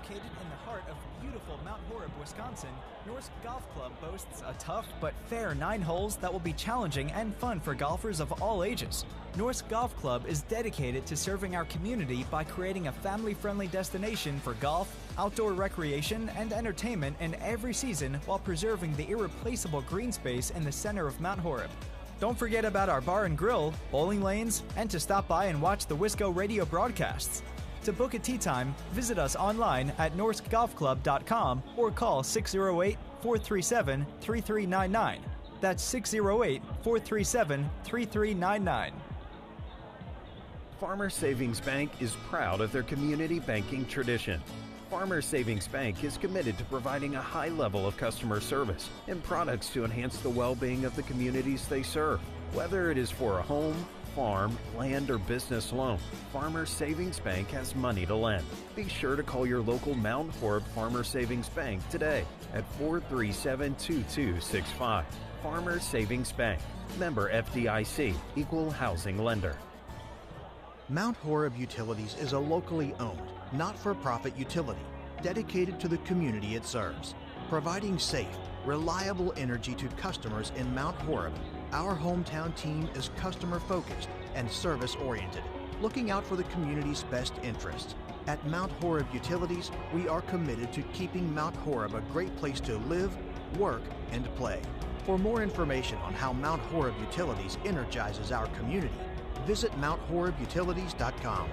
Located in the heart of beautiful Mount Horeb, Wisconsin, Norsk Golf Club boasts a tough but fair 9 holes that will be challenging and fun for golfers of all ages. Norsk Golf Club is dedicated to serving our community by creating a family-friendly destination for golf, outdoor recreation, and entertainment in every season while preserving the irreplaceable green space in the center of Mount Horeb. Don't forget about our bar and grill, bowling lanes, and to stop by and watch the Wisco Radio broadcasts. To book a tee time, visit us online at norskgolfclub.com or call 608-437-3399. That's 608-437-3399. Farmers Savings Bank is proud of their community banking tradition. Farmers Savings Bank is committed to providing a high level of customer service and products to enhance the well-being of the communities they serve. Whether it is for a home, farm, land, or business loan, Farmers Savings Bank has money to lend. Be sure to call your local Mount Horeb Farmers Savings Bank today at 437-2265. Farmers Savings Bank, member FDIC, equal housing lender. Mount Horeb Utilities is a locally owned, not-for-profit utility dedicated to the community it serves, providing safe, reliable energy to customers in Mount Horeb. Our hometown team is customer-focused and service-oriented, looking out for the community's best interests. At Mount Horeb Utilities, we are committed to keeping Mount Horeb a great place to live, work, and play. For more information on how Mount Horeb Utilities energizes our community, visit MountHorebUtilities.com.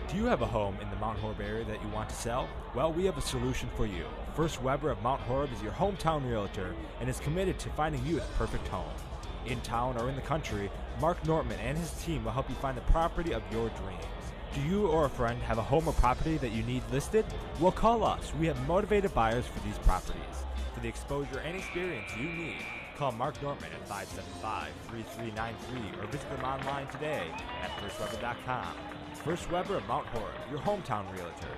Do you have a home in the Mount Horeb area that you want to sell? Well, we have a solution for you. First Weber of Mount Horeb is your hometown realtor and is committed to finding you the perfect home. In town or in the country, Mark Nortman and his team will help you find the property of your dreams. Do you or a friend have a home or property that you need listed? Well, call us. We have motivated buyers for these properties. For the exposure and experience you need, call Mark Nortman at 575-3393 or visit them online today at firstweber.com. First Weber of Mount Horeb, your hometown realtor.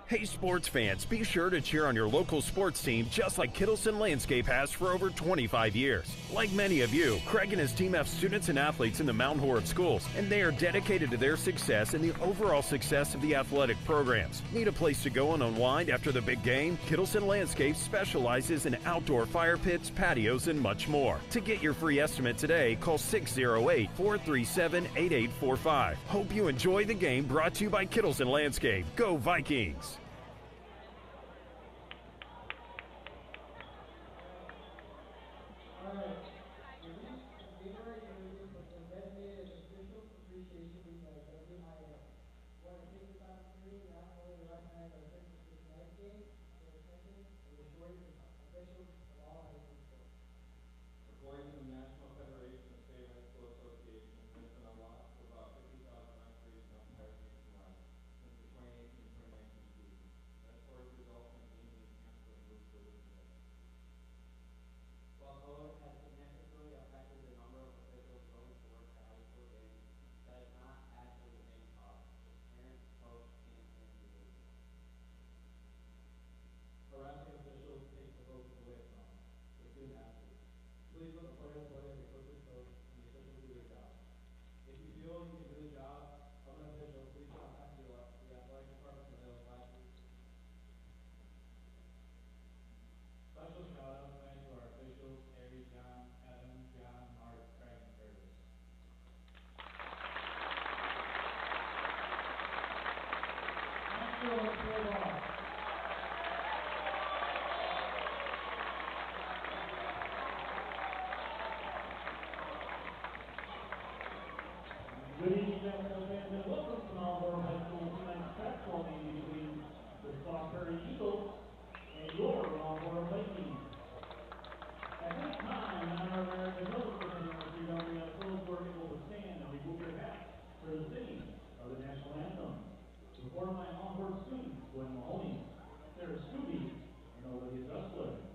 Hey sports fans, be sure to cheer on your local sports team just like Kittleson Landscape has for over 25 years. Like many of you, Craig and his team have students and athletes in the Mount Horeb schools, and they are dedicated to their success and the overall success of the athletic programs. Need a place to go and unwind after the big game? Kittleson Landscape specializes in outdoor fire pits, patios, and much more. To get your free estimate today, call 608-437-8845. Hope you enjoy the game, brought to you by Kittleson Landscape. Go Vikings! Good evening, National fans, and welcome to Mount Horeb High School tonight's basketball game between the Sauk Prairie Eagles and your Mount Horeb Vikings. At this time, on our American Military University, we have those who are able to stand and remove their hats for the singing of the national anthem. Before my Mount Horeb students, Gwen Mahoney, Sarah Scooby, and Olivia Dressler.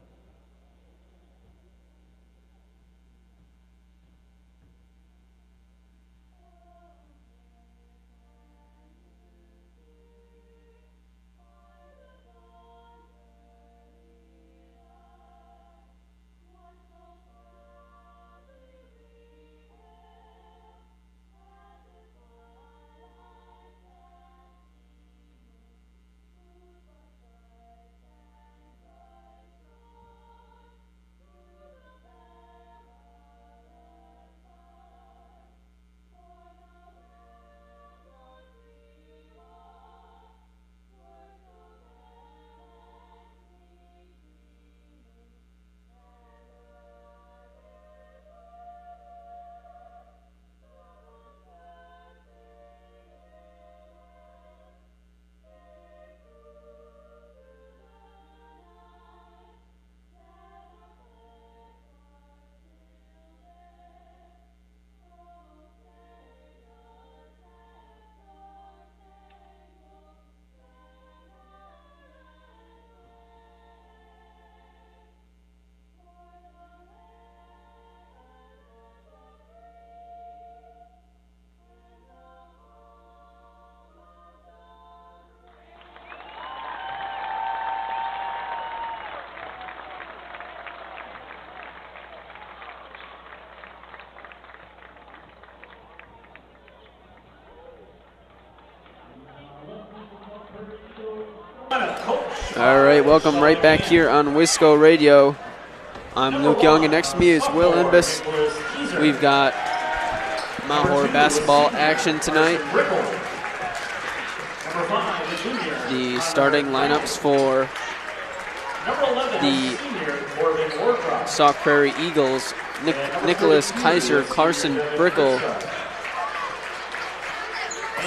All right, welcome right back here on Wisco Radio. I'm Luke Young, and next to me is Will Inbus. We've got Mount Horeb basketball action tonight. The starting lineups for the Sauk Prairie Eagles: Nicholas Kaiser, Carson Brickle,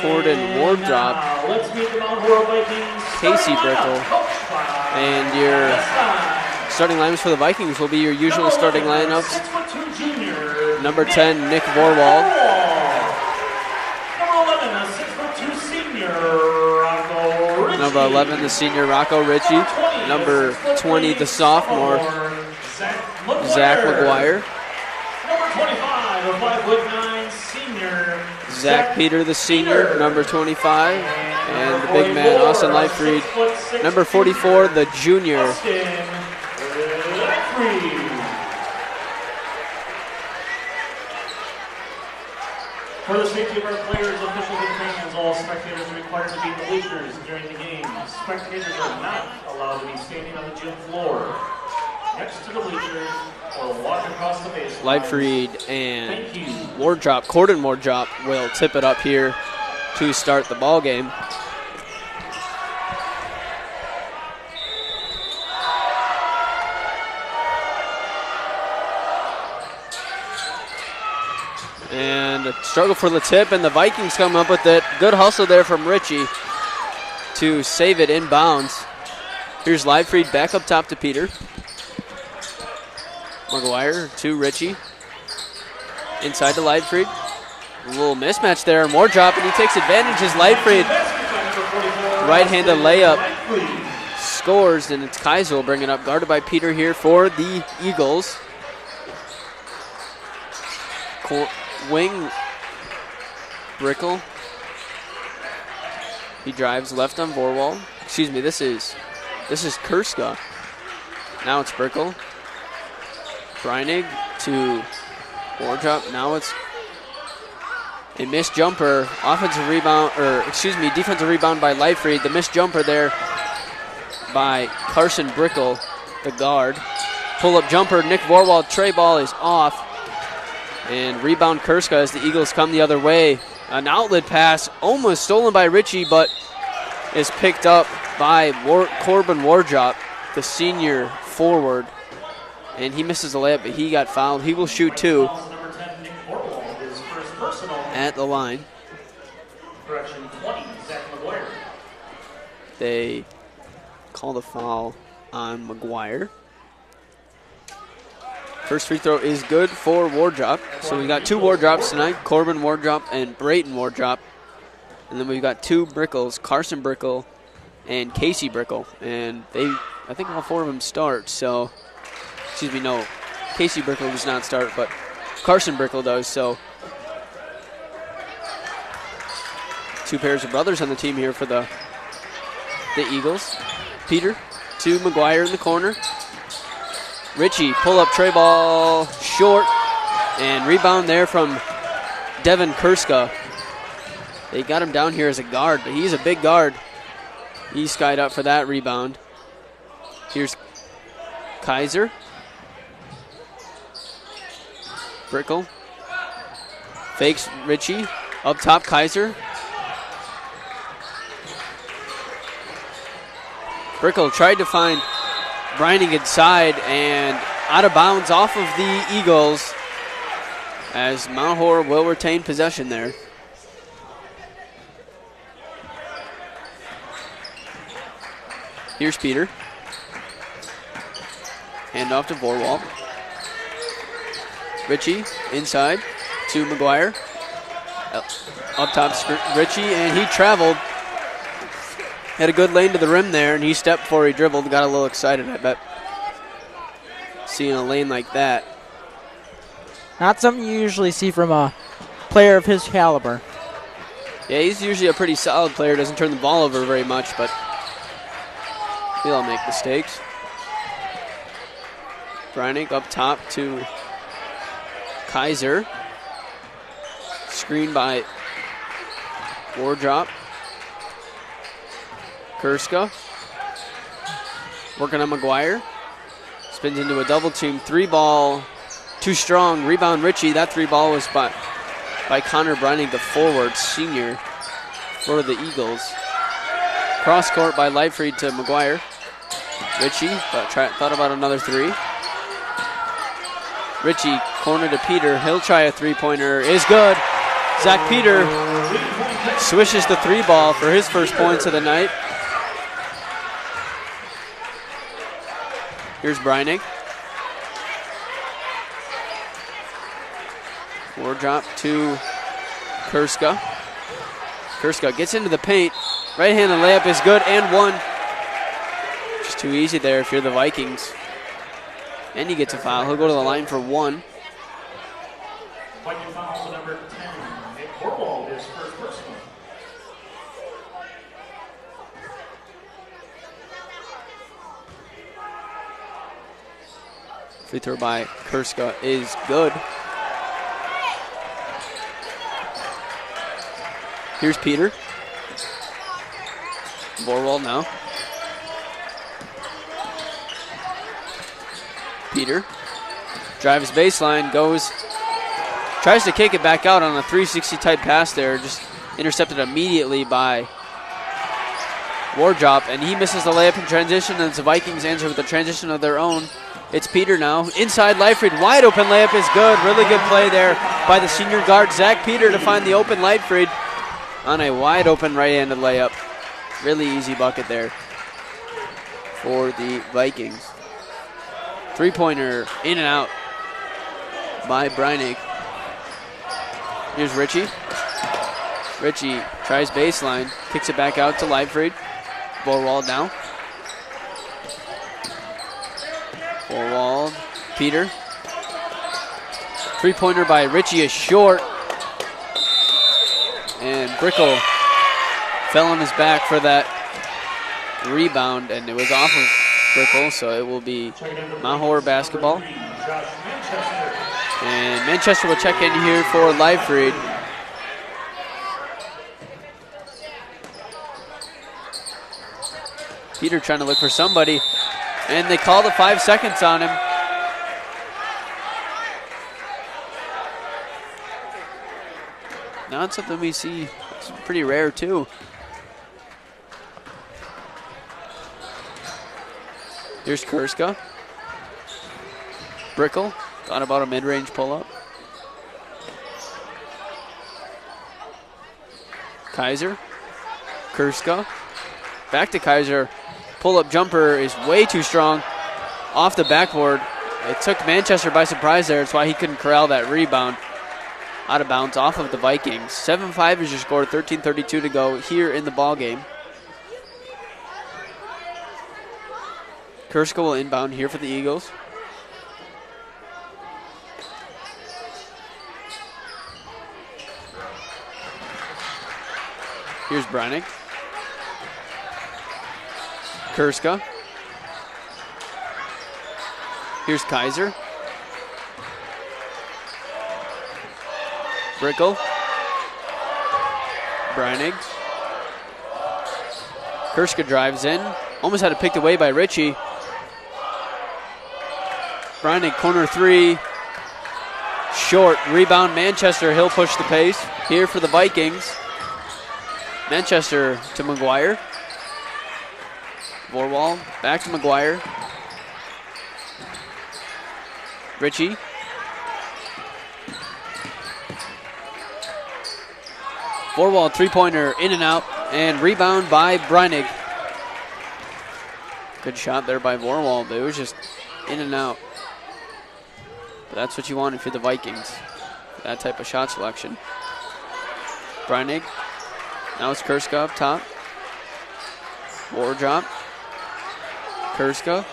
Corden Wardrop, Casey Brickle, and your starting lineups for the Vikings will be your usual starting lineups. Number 10, Nick Vorwald. Number 11, the senior Rocco Ritchie. Number 20, the sophomore Zach McGuire. Number 25, a 5'9" senior Zach Peter, the senior, number 25. And the big man, Austin Lightfried, number 44, the junior. For the safety of our players, officials, and fans, all spectators are required to be in the bleachers during the game. Spectators are not allowed to be standing on the gym floor next to the bleachers or walk across the baseline. Lightfried and Wardrop, Corden Wardrop will tip it up here to start the ball game. And a struggle for the tip, and the Vikings come up with it. Good hustle there from Ritchie to save it inbounds. Here's Lightfried back up top to Peter. McGuire to Ritchie. Inside to Lightfried. A little mismatch there, more drop, and he takes advantage as Lightfried. Right-handed layup scores, and it's Kaiser will bring it up, guarded by Peter here for the Eagles. Wing Brickle. He drives left on Vorwald. Excuse me, this is Kurska. Now it's Brickle. Breinig to Wardrop. Now it's a missed jumper. Offensive rebound, defensive rebound by Lightfried. The missed jumper there by Carson Brickle, the guard. Pull-up jumper, Nick Vorwald. Tray ball is off. And rebound Kurska as the Eagles come the other way. An outlet pass almost stolen by Ritchie, but is picked up by Corbin Wardrop, the senior forward. And he misses the layup, but he got fouled. He will shoot two at the line. They call the foul on McGuire. First free throw is good for Wardrop. So we got two Wardrops tonight, Corbin Wardrop and Brayton Wardrop. And then we've got two Brickles, Carson Brickle and Casey Brickle. And I think all four of them start, so, no, Casey Brickle does not start, but Carson Brickle does, so. Two pairs of brothers on the team here for the Eagles. Peter to McGuire in the corner. Ritchie, pull-up tray ball, short, and rebound there from Devin Kurska. They got him down here as a guard, but he's a big guard. He skied up for that rebound. Here's Kaiser. Brickle. Fakes Ritchie. Up top, Kaiser. Brickle tried to find Breining inside and out of bounds off of the Eagles as Mount Horeb will retain possession there. Here's Peter. Hand off to Vorwald. Ritchie inside to McGuire. Up top, Ritchie, and he traveled. Had a good lane to the rim there, and he stepped before he dribbled. Got a little excited, I bet, seeing a lane like that. Not something you usually see from a player of his caliber. Yeah, he's usually a pretty solid player. Doesn't turn the ball over very much, but we all make mistakes. Breining up top to Kaiser. Screen by Wardrop. Kurska. Working on McGuire. Spins into a double team. 3-ball. Too strong. Rebound Ritchie. That 3-ball was by Connor Breinig, the forward senior for the Eagles. Cross court by Lightfried to McGuire. Ritchie thought about another 3. Ritchie, corner to Peter. He'll try a 3-pointer. Is good. Zach Peter swishes the 3-ball for his first points of the night. Here's Breinig. War drop to Kurska. Kurska gets into the paint. Right-handed layup is good and one. Just too easy there if you're the Vikings. And he gets a foul. He'll go to the line for 1. Viking foul to number 10. Nick Horwald, his first personal. Free throw by Kurska is good. Here's Peter. Borwald now. Peter drives baseline, tries to kick it back out on a 360 type pass there, just intercepted immediately by Wardrop, and he misses the layup in transition, and the Vikings answer with a transition of their own. It's Peter now. Inside Lightfried, wide open layup is good. Really good play there by the senior guard, Zach Peter, to find the open Lightfried on a wide open right-handed layup. Really easy bucket there for the Vikings. 3-pointer in and out by Breinig. Here's Ritchie. Ritchie tries baseline, kicks it back out to Lightfried. Borwald now. Borwald, Peter. 3-pointer by Ritchie is short. And Brickle fell on his back for that rebound, and it was off of Brickle, so it will be Mount Horeb basketball. And Manchester will check in here for Lightfried. Peter trying to look for somebody, and they call the 5 seconds on him. Not something we see. It's pretty rare too. Here's Kurska. Brickle thought about a mid-range pull-up. Kaiser. Kurska. Back to Kaiser. Pull-up jumper is way too strong. Off the backboard. It took Manchester by surprise there. That's why he couldn't corral that rebound. Out of bounds off of the Vikings. 7-5 is your score. 13:32 to go here in the ball game. Kurska will inbound here for the Eagles. Here's Breinig. Kurska. Here's Kaiser. Brickle. Breinig. Kurska drives in. Almost had it picked away by Ritchie. Breinig, corner 3. Short. Rebound Manchester. He'll push the pace here for the Vikings. Manchester to McGuire. Vorwald back to McGuire. Ritchie. Vorwald 3-pointer in and out, and rebound by Breinig. Good shot there by Vorwald, but it was just in and out. But that's what you want if you're the Vikings, that type of shot selection. Breinig. Now it's Kurska up top. War drop. Kurska.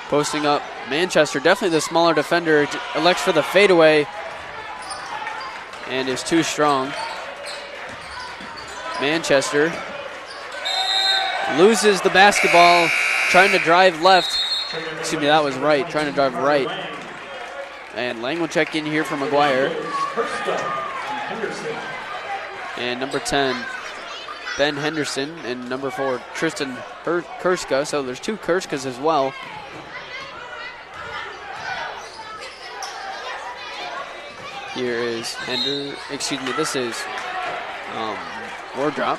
Posting up Manchester, definitely the smaller defender, elects for the fadeaway and is too strong. Manchester loses the basketball, trying to drive left. Excuse me, that was right, trying to drive right. And Lang will check in here for McGuire. And number 10, Ben Henderson and number 4, Tristan Kurska. So there's 2 Kurskas as well. Here is this is Wardrop.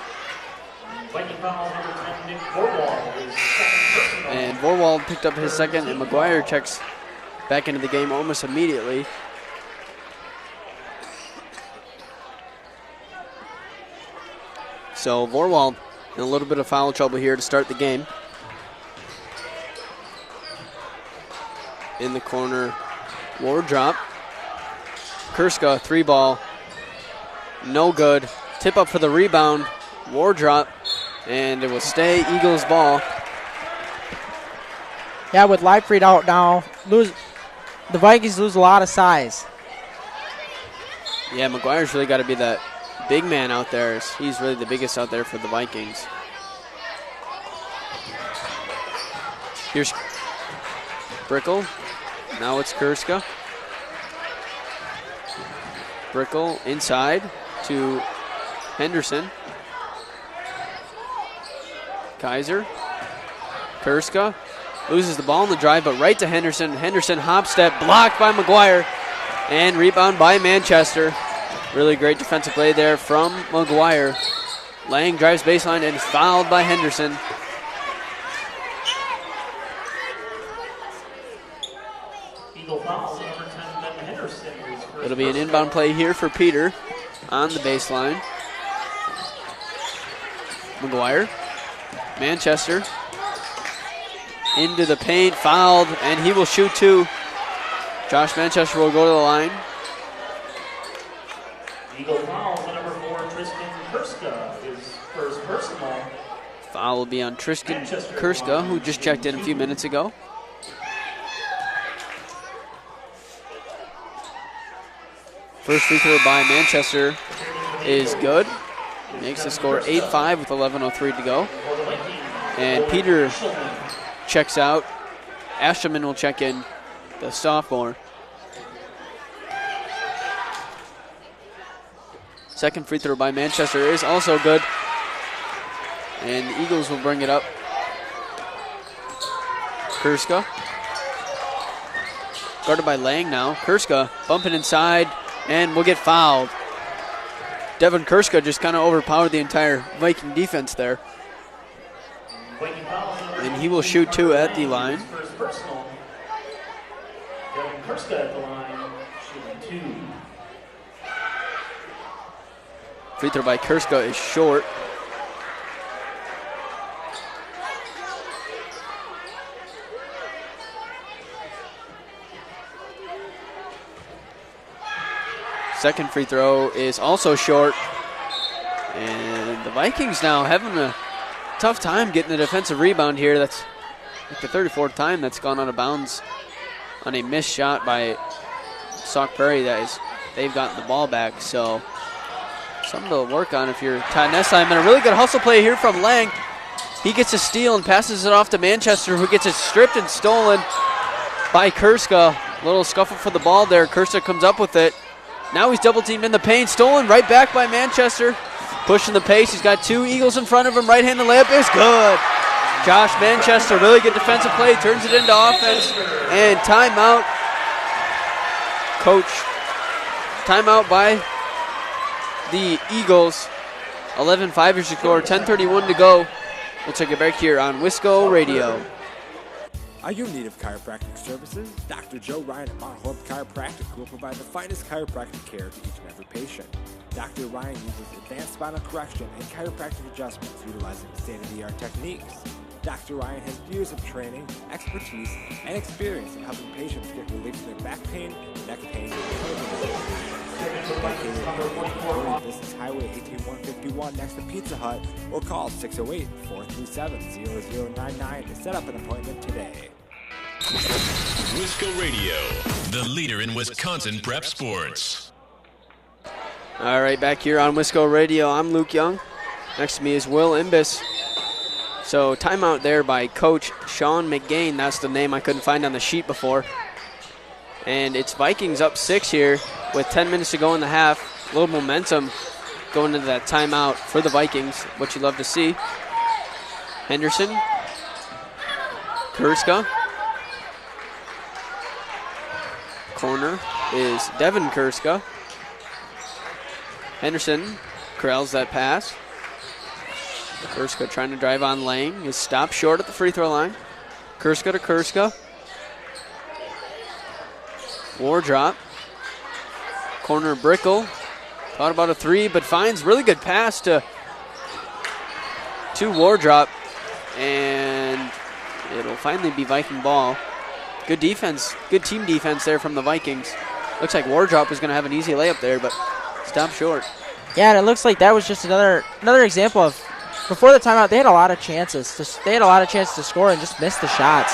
And Vorwald picked up his second, and McGuire checks back into the game almost immediately. So Vorwald in a little bit of foul trouble here to start the game. In the corner, Wardrop. Kurska, 3-ball, no good. Tip up for the rebound, Wardrop, and it will stay Eagles ball. Yeah, with Leifried out now, the Vikings lose a lot of size. Yeah, McGuire's really got to be that big man out there. He's really the biggest out there for the Vikings. Here's Brickle. Now it's Kurska. Brickle inside to Henderson. Kaiser. Kurska loses the ball in the drive, but right to Henderson. Henderson hop step, blocked by McGuire, and rebound by Manchester. Really great defensive play there from McGuire. Lang drives baseline and is fouled by Henderson. Eagle foul, number 10, Ben Henderson. It'll be an inbound play here for Peter on the baseline. McGuire. Manchester. Into the paint, fouled, and he will shoot 2. Josh Manchester will go to the line. Eagle foul, number 4, Tristan Kurska, his first personal. Foul will be on Tristan Kurska, who just checked in a few minutes ago. First free throw by Manchester is good. Makes the score 8-5 with 11:03 to go. And Peter checks out. Ashman will check in, the sophomore. Second free throw by Manchester is also good. And the Eagles will bring it up. Kurska. Guarded by Lang now. Kurska bumping inside and will get fouled. Devin Kurska just kind of overpowered the entire Viking defense there. And he will shoot 2 at the line. Devin Kurska at the line, shooting 2. Free throw by Kurska is short. Second free throw is also short. And the Vikings now having a tough time getting a defensive rebound here. That's like the 34th time that's gone out of bounds on a missed shot by Sauk Prairie. They've gotten the ball back. So something to work on if you're Todd Nessheim. And a really good hustle play here from Lang. He gets a steal and passes it off to Manchester, who gets it stripped and stolen by Kurska. Little scuffle for the ball there. Kurska comes up with it. Now he's double teamed in the paint. Stolen right back by Manchester. Pushing the pace. He's got 2 Eagles in front of him. Right-handed layup is good. Josh Manchester, really good defensive play. Turns it into offense. And timeout. Coach. Timeout by the Eagles. 11-5 is the score. 10:31 to go. We'll take it back here on Wisco Radio. Are you in need of chiropractic services? Dr. Joe Ryan at Mount Horeb Chiropractic will provide the finest chiropractic care to each and every patient. Dr. Ryan uses advanced spinal correction and chiropractic adjustments utilizing state-of-the-art techniques. Dr. Ryan has years of training, expertise, and experience in helping patients get relief from their back pain, neck pain, and This is Highway 18151 next to Pizza Hut, or call 608-437-0099 to set up an appointment today. Wisco Radio, the leader in Wisconsin prep sports. All right, back here on Wisco Radio, I'm Luke Young. Next to me is Will Imbus. So timeout there by Coach Sean McGain. That's the name I couldn't find on the sheet before. And it's Vikings up 6 here with 10 minutes to go in the half. A little momentum going into that timeout for the Vikings, what you love to see. Henderson. Kurska. Corner is Devin Kurska. Henderson corrals that pass. Kurska trying to drive on Lang. Is stopped short at the free throw line. Kurska to Kurska. Wardrop. Corner Brickle. Thought about a three, but finds really good pass to Wardrop. And it'll finally be Viking ball. Good defense, good team defense there from the Vikings. Looks like Wardrop was going to have an easy layup there, but stopped short. Yeah, and it looks like that was just another example of, before the timeout, they had a lot of chances. They had a lot of chances to score and just missed the shots.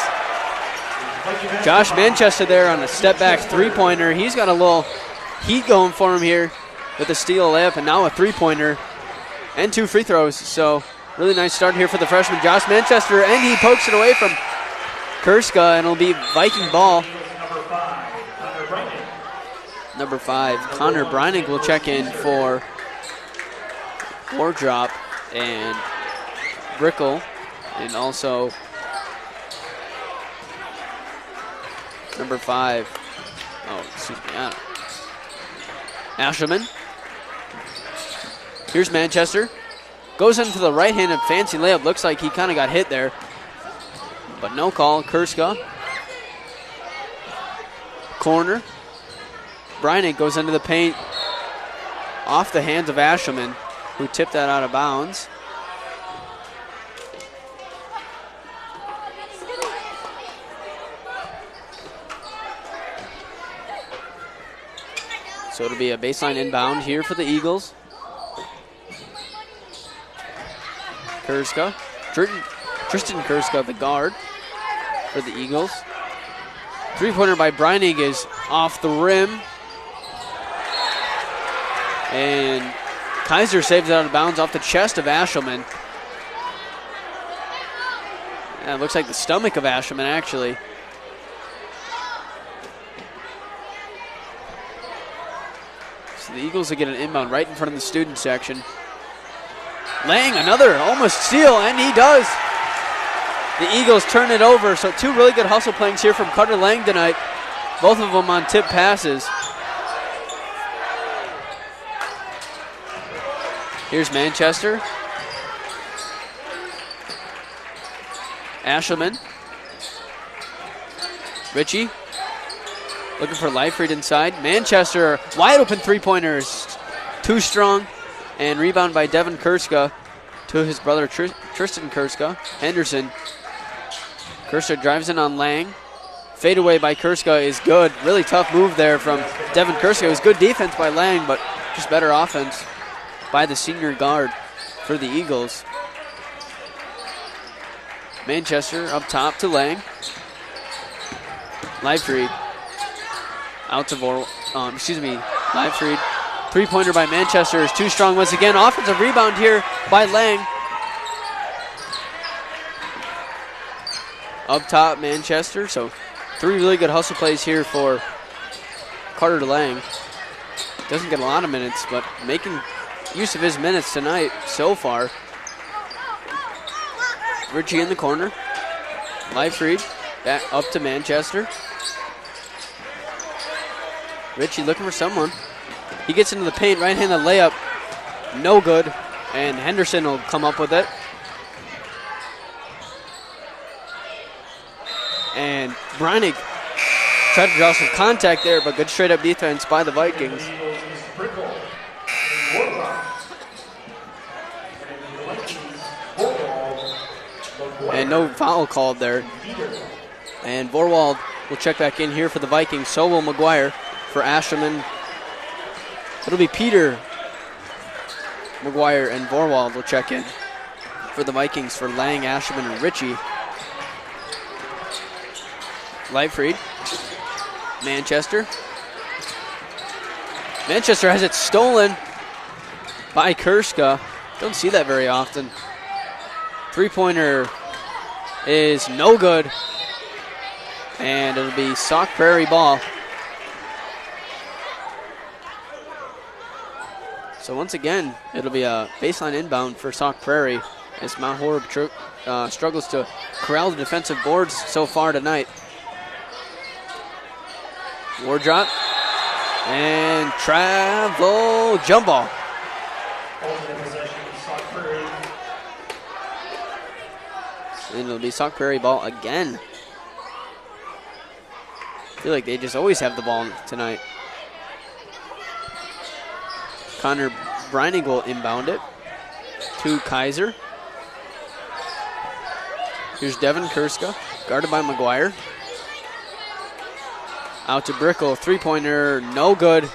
Josh Manchester there on a step-back three-pointer. He's got a little heat going for him here with a steal layup and now a three-pointer and 2 free throws. So really nice start here for the freshman Josh Manchester, and he pokes it away from Kurska, and it'll be Viking ball. Number 5, Connor Breinig will check in for Wardrop and Brickle, and also number 5. Ashelman. Here's Manchester. Goes into the right-handed fancy layup. Looks like he kind of got hit there, but no call. Kurska. Corner. Breinig goes into the paint off the hands of Ashelman, who tipped that out of bounds. So it'll be a baseline inbound here for the Eagles. Kurska. Tristan Kurska, the guard for the Eagles. Three-pointer by Breinig is off the rim. And Kaiser saves it out of bounds off the chest of Ashelman. Yeah, it looks like the stomach of Ashelman, actually. So the Eagles will get an inbound right in front of the student section. Lang, another almost steal, and he does. The Eagles turn it over, so 2 really good hustle plays here from Carter Lang tonight. Both of them on tip passes. Here's Manchester. Ashelman. Ritchie. Looking for Leifried inside. Manchester, wide open three-pointers. Too strong. And rebound by Devin Kurska to his brother Tristan Kurska. Henderson. Kurska drives in on Lang. Fade away by Kurska is good. Really tough move there from Devin Kurska. It was good defense by Lang, but just better offense by the senior guard for the Eagles. Manchester up top to Lang. Leifried out to Leifried. Three-pointer by Manchester is too strong once again. Offensive rebound here by Lang. Up top, Manchester. So 3 really good hustle plays here for Carter Lang. Doesn't get a lot of minutes, but making use of his minutes tonight so far. Ritchie in the corner. Leifried back up to Manchester. Ritchie looking for someone. He gets into the paint, right-handed layup, no good, and Henderson will come up with it. And Breinig tried to draw some contact there, but good straight-up defense by the Vikings. And no foul called there. And Vorwald will check back in here for the Vikings. So will McGuire for Ashelman. It'll be Peter, McGuire, and Vorwald will check in for the Vikings for Lang, Ashelman, and Ritchie. Leifried. Manchester. Manchester has it stolen by Kurska. Don't see that very often. Three-pointer is no good. And it'll be Sauk Prairie ball. So once again, it'll be a baseline inbound for Sauk Prairie as Mount Horeb struggles to corral the defensive boards so far tonight. War drop and travel jump ball. And it'll be Sauk Prairie ball again. I feel like they just always have the ball tonight. Connor Breining will inbound it to Kaiser. Here's Devin Kurska, guarded by McGuire. Out to Brickle, three-pointer, no good.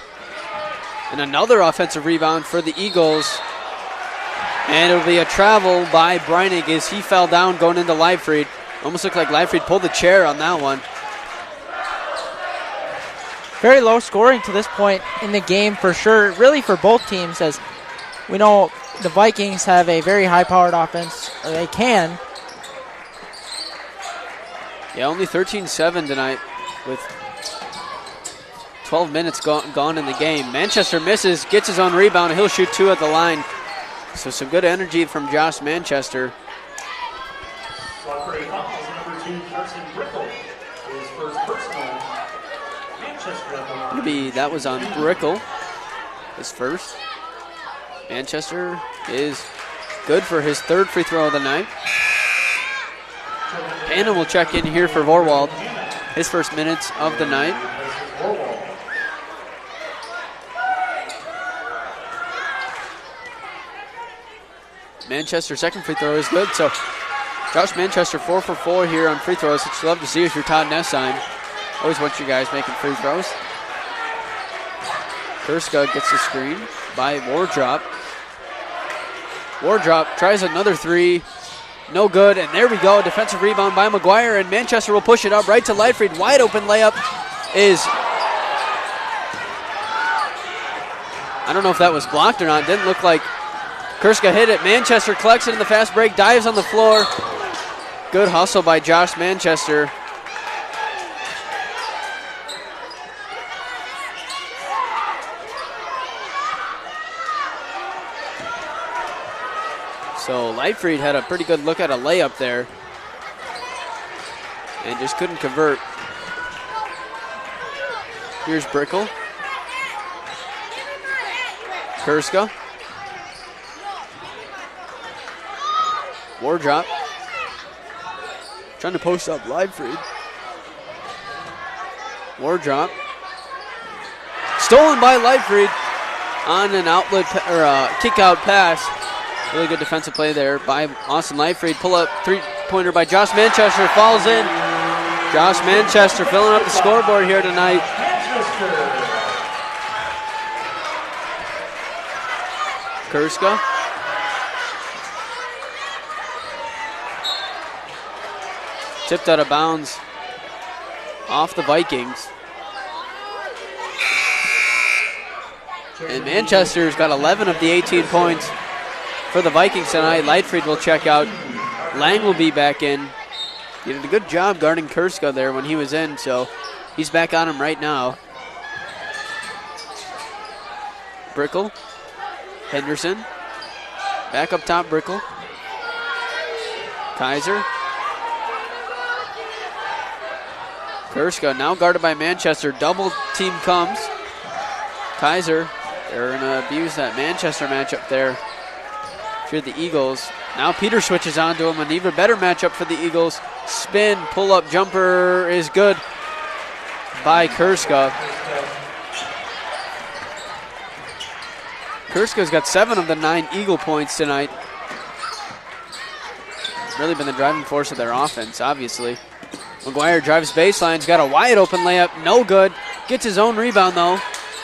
And another offensive rebound for the Eagles. And it'll be a travel by Breining as he fell down going into Leifried. Almost looked like Leifried pulled the chair on that one. Very low scoring to this point in the game for sure, really for both teams, as we know the Vikings have a very high-powered offense, or they can. Yeah, only 13-7 tonight with 12 minutes gone in the game. Manchester misses, gets his own rebound, and he'll shoot two at the line. So some good energy from Josh Manchester. Maybe that was on Brickle, his first. Manchester is good for his third free throw of the night. Panna will check in here for Vorwald, his first minutes of the night. Manchester's second free throw is good, so Josh Manchester 4 for 4 here on free throws, which you love to see if you're Todd Nessine. Always want you guys making free throws. Kurska gets the screen by Wardrop. Wardrop tries another three. No good, and there we go. Defensive rebound by McGuire, and Manchester will push it up right to Leifried. Wide open layup is... I don't know if that was blocked or not. Didn't look like Kurska hit it. Manchester collects it in the fast break, dives on the floor. Good hustle by Josh Manchester. So Leifried had a pretty good look at a layup there and just couldn't convert. Here's Brickle. Kurska. Wardrop. Trying to post up Leifried. Wardrop. Stolen by Leifried on an outlet or kick out pass. Really good defensive play there by Austin Leifried. Pull up three-pointer by Josh Manchester. Falls in. Josh Manchester filling up the scoreboard here tonight. Kurska. Tipped out of bounds off the Vikings. And Manchester's got 11 of the 18 points for the Vikings tonight. Leifried will check out. Lang will be back in. He did a good job guarding Kurska there when he was in, so he's back on him right now. Brickle. Henderson. Back up top, Brickle. Kaiser. Kurska now guarded by Manchester. Double team comes. Kaiser, they're going to abuse that Manchester matchup there for the Eagles. Now Peter switches on to him. An even better matchup for the Eagles. Spin, pull-up jumper is good by Kurska. Kurska's got 7 of the 9 Eagle points tonight. Really been the driving force of their offense, obviously. McGuire drives baseline. He's got a wide open layup. No good. Gets his own rebound, though.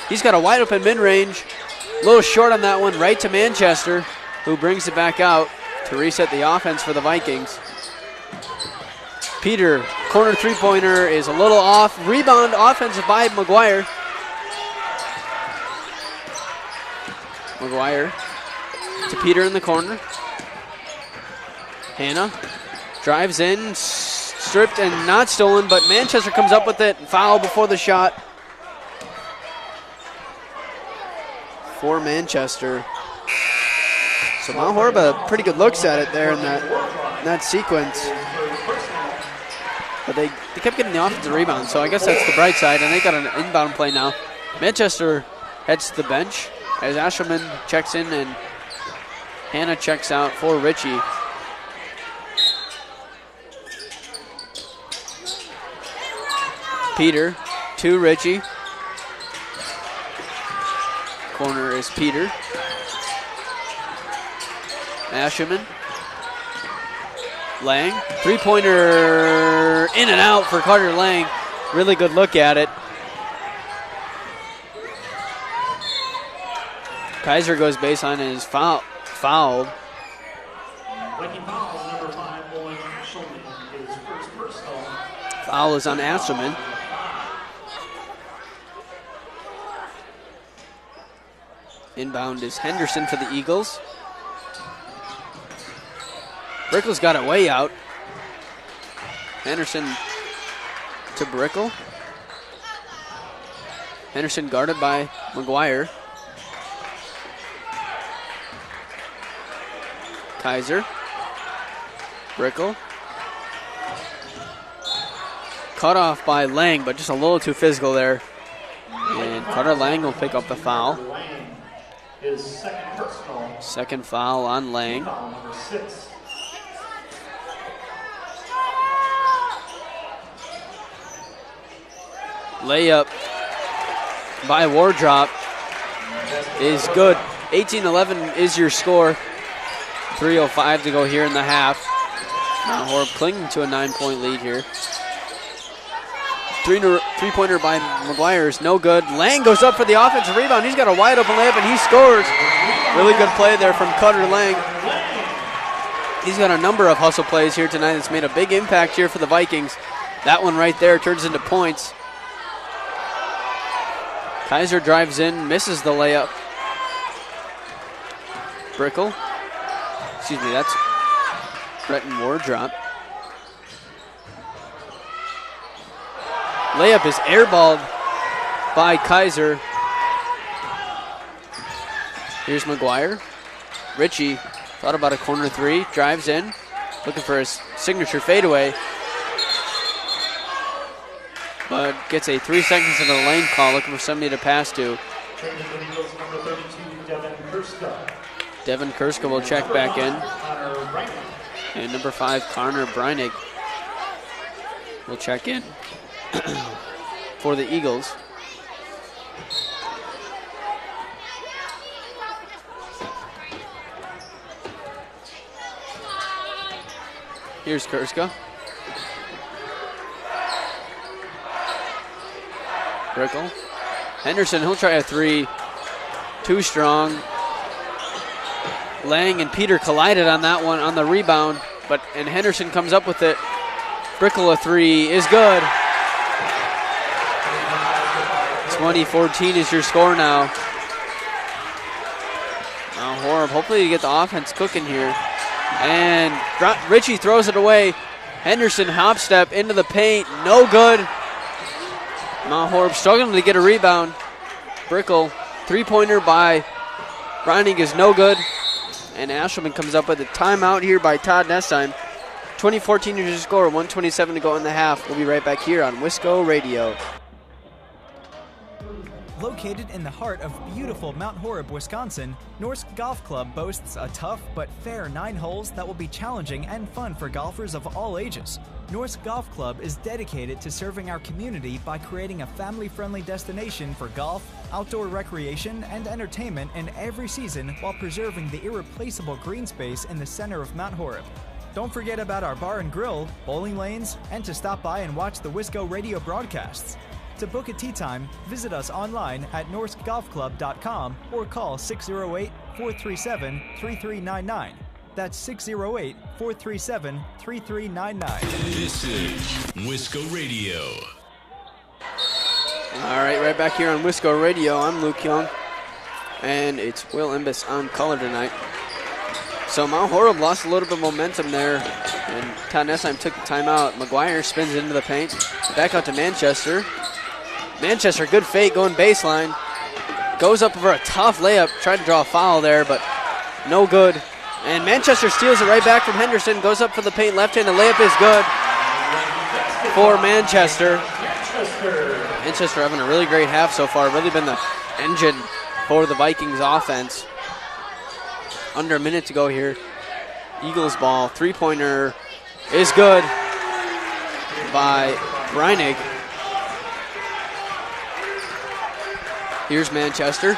He's got a wide open mid-range. A little short on that one. Right to Manchester, who brings it back out to reset the offense for the Vikings. Peter, corner three-pointer is a little off. Rebound offensive by McGuire. McGuire to Peter in the corner. Hannah drives in, stripped and not stolen, but Manchester comes up with it. Foul before the shot. for Manchester. So Mount Horeb pretty good looks at it there in that sequence. But they kept getting the offensive rebound, so I guess that's the bright side, and they got an inbound play now. Manchester heads to the bench as Ashelman checks in and Hannah checks out for Ritchie. Peter to Ritchie. Corner is Peter. Ashelman. Lang. Three-pointer in and out for Carter Lang. Really good look at it. Kaiser goes baseline and is fouled. Foul is on Ashelman. Inbound is Henderson for the Eagles. Brickell's got it way out. Henderson to Brickell. Henderson guarded by McGuire. Kaiser. Brickell. Cut off by Lang, but just a little too physical there. And Carter Lang will pick up the foul. Second foul on Lang. Layup by Wardrop is good. 18-11 is your score. 3:05 to go here in the half. Mount Horeb clinging to a 9-point lead here. Three-pointer by McGuire is no good. Lang goes up for the offensive rebound. He's got a wide open layup and he scores. Really good play there from Carter Lang. He's got a number of hustle plays here tonight that's made a big impact here for the Vikings. That one right there turns into points. Kaiser drives in, misses the layup. Brickell. Excuse me, that's Breton Wardrop. Layup is airballed by Kaiser. Here's McGuire. Ritchie thought about a corner three, drives in, looking for his signature fadeaway. But gets a 3 seconds into the lane call, looking for somebody to pass to. Devin Kurska will check back in. And number 5, Connor Breinig will check in for the Eagles. Here's Kurska. Brickell. Henderson, he'll try a three. Too strong. Lang and Peter collided on that one on the rebound, and Henderson comes up with it. Brickell a three is good. 20-14 is your score now. Mount Horeb, hopefully you get the offense cooking here. And Ritchie throws it away. Henderson hop step into the paint, no good. Mount Horeb struggling to get a rebound. Brickell, three-pointer by Breinig is no good. And Ashelman comes up with a timeout here by Todd Nestheim. 20-14 is your score, 1:27 to go in the half. We'll be right back here on Wisco Radio. Located in the heart of beautiful Mount Horeb, Wisconsin, Norsk Golf Club boasts a tough but fair 9 holes that will be challenging and fun for golfers of all ages. Norsk Golf Club is dedicated to serving our community by creating a family-friendly destination for golf, outdoor recreation, and entertainment in every season while preserving the irreplaceable green space in the center of Mount Horeb. Don't forget about our bar and grill, bowling lanes, and to stop by and watch the Wisco Radio broadcasts. To book a tee time, visit us online at norskgolfclub.com or call 608-437-3399. That's 608-437-3399. This is Wisco Radio. All right, right back here on Wisco Radio. I'm Luke Young, and it's Will Imbus on color tonight. So Mount Horeb lost a little bit of momentum there, and Todd Nestheim took the timeout. McGuire spins into the paint. Back out to Manchester. Manchester, good fake going baseline. Goes up for a tough layup. Tried to draw a foul there, but no good. And Manchester steals it right back from Henderson. Goes up for the paint left-handed layup is good for Manchester. Manchester having a really great half so far. Really been the engine for the Vikings offense. Under a minute to go here. Eagles ball. Three-pointer is good by Breinig. Here's Manchester.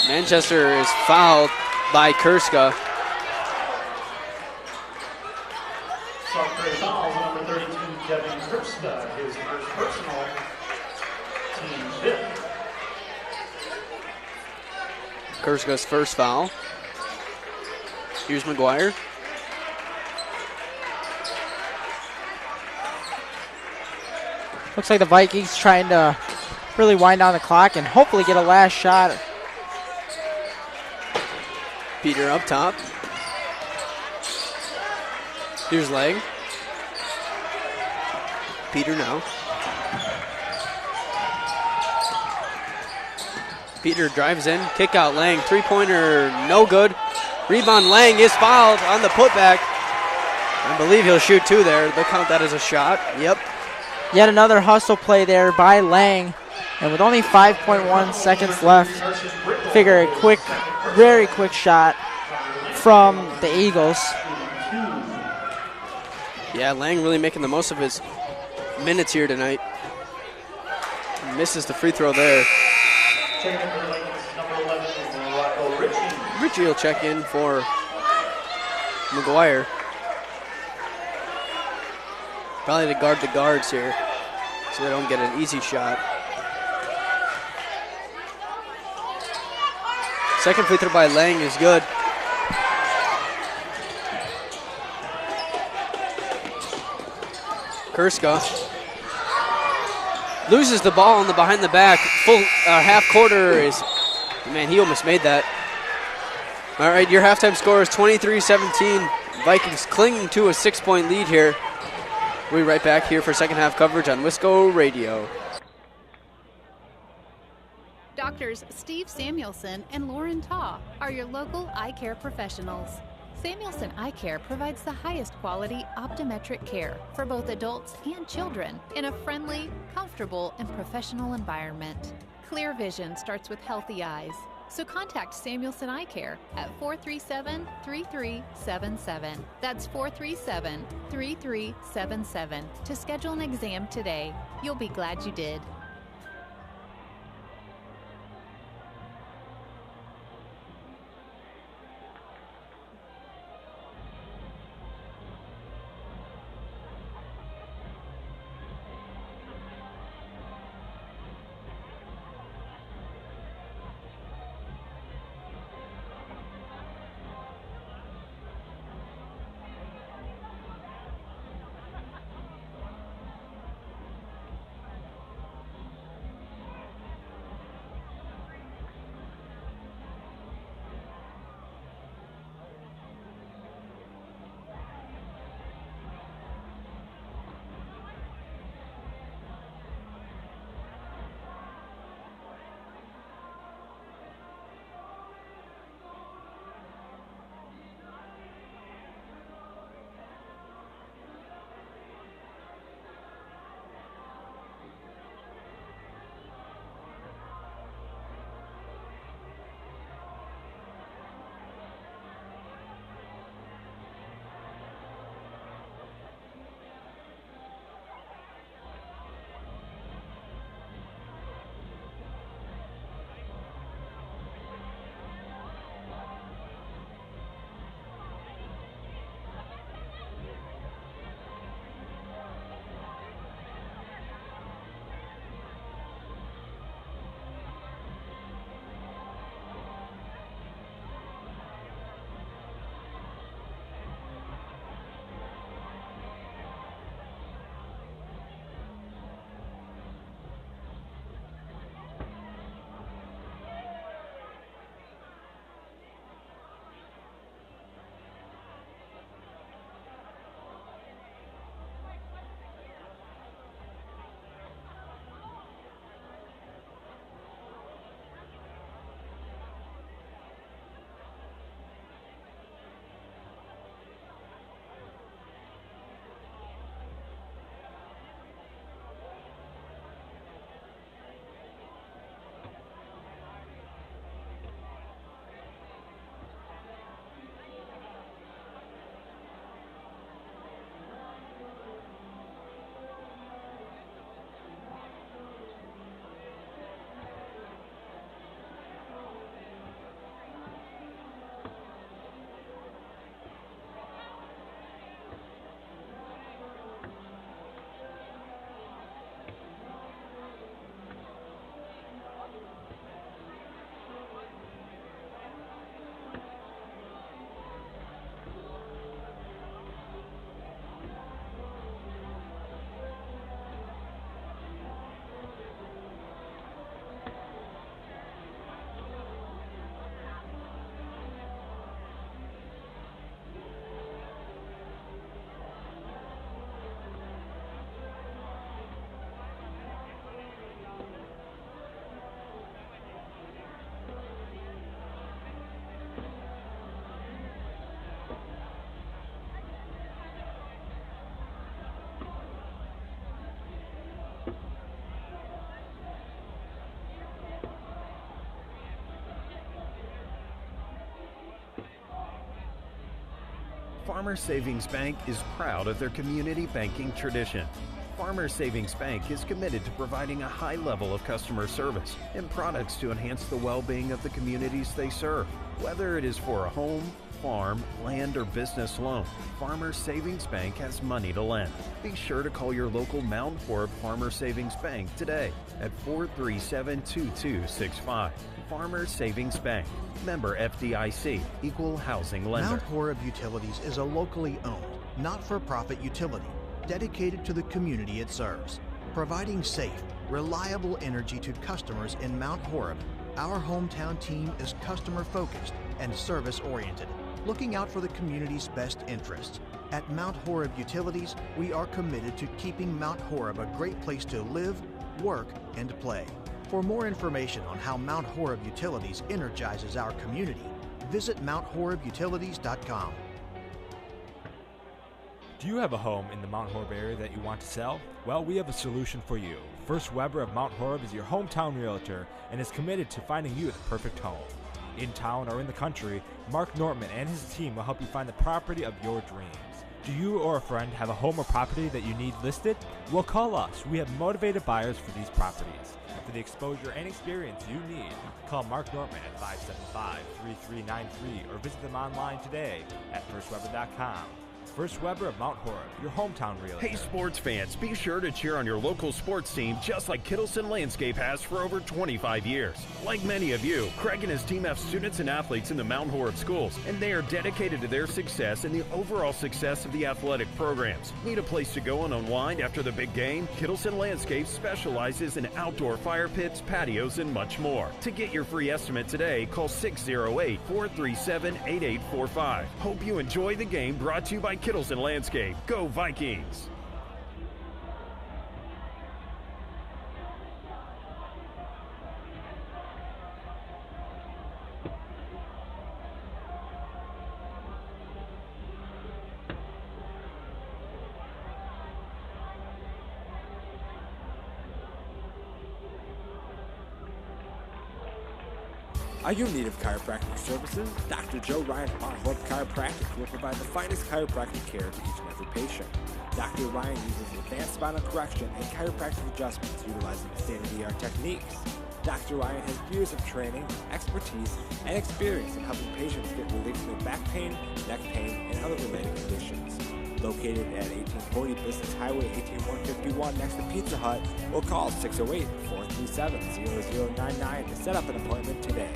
Manchester is fouled by Kurska. Sauk Prairie fouls number 32, Kevin Kurska, his first personal, team fifth. Kurska's first foul. Here's McGuire. Looks like the Vikings trying to really wind down the clock and hopefully get a last shot. Peter up top. Here's Lang. Peter now. Peter drives in, kick out Lang. Three-pointer, no good. Rebound, Lang is fouled on the putback. I believe he'll shoot two there. They'll count that as a shot. Yep. Yet another hustle play there by Lang. And with only 5.1 seconds left, figure a quick, very quick shot from the Eagles. Yeah, Lang really making the most of his minutes here tonight. Misses the free throw there. Richie will check in for McGuire. Probably to guard the guards here so they don't get an easy shot. Second free throw by Lang is good. Kurska loses the ball on the behind the back. Full half quarter is, man, he almost made that. All right, your halftime score is 23-17. Vikings clinging to a 6-point lead here. We'll be right back here for second half coverage on Wisco Radio. Doctors Steve Samuelson and Lauren Taw are your local eye care professionals. Samuelson Eye Care provides the highest quality optometric care for both adults and children in a friendly, comfortable, and professional environment. Clear vision starts with healthy eyes. So contact Samuelson Eye Care at 437-3377. That's 437-3377 to schedule an exam today. You'll be glad you did. Farmers Savings Bank is proud of their community banking tradition. Farmers Savings Bank is committed to providing a high level of customer service and products to enhance the well-being of the communities they serve. Whether it is for a home, farm, land, or business loan, Farmers Savings Bank has money to lend. Be sure to call your local Mount Horeb Farmers Savings Bank today at 437-2265. Farmers Savings Bank, member FDIC, equal housing lender. Mount Horeb Utilities is a locally owned, not-for-profit utility dedicated to the community it serves. Providing safe, reliable energy to customers in Mount Horeb, our hometown team is customer-focused and service-oriented, looking out for the community's best interests. At Mount Horeb Utilities, we are committed to keeping Mount Horeb a great place to live, work, and play. For more information on how Mount Horeb Utilities energizes our community, visit MountHorebUtilities.com. Do you have a home in the Mount Horeb area that you want to sell? Well, we have a solution for you. First Weber of Mount Horeb is your hometown realtor and is committed to finding you the perfect home. In town or in the country, Mark Nortman and his team will help you find the property of your dreams. Do you or a friend have a home or property that you need listed? Well, call us. We have motivated buyers for these properties. For the exposure and experience you need, call Mark Nortman at 575-3393 or visit them online today at firstweber.com. First Weber of Mount Horeb, your hometown realtor. Hey sports fans, be sure to cheer on your local sports team just like Kittleson Landscape has for over 25 years. Like many of you, Craig and his team have students and athletes in the Mount Horeb schools, and they are dedicated to their success and the overall success of the athletic programs. Need a place to go and unwind after the big game? Kittleson Landscape specializes in outdoor fire pits, patios, and much more. To get your free estimate today, call 608-437-8845. Hope you enjoy the game, brought to you by Kittleson Landscape. Go Vikings! Are you in need of chiropractic services? Dr. Joe Ryan of Mount Horeb Chiropractic will provide the finest chiropractic care to each and every patient. Dr. Ryan uses advanced spinal correction and chiropractic adjustments utilizing state-of-the-art techniques. Dr. Ryan has years of training, expertise, and experience in helping patients get relief from their back pain, neck pain, and other related conditions. Located at 1840 Business Highway 18151 next to Pizza Hut, or call 608-437-0099 to set up an appointment today.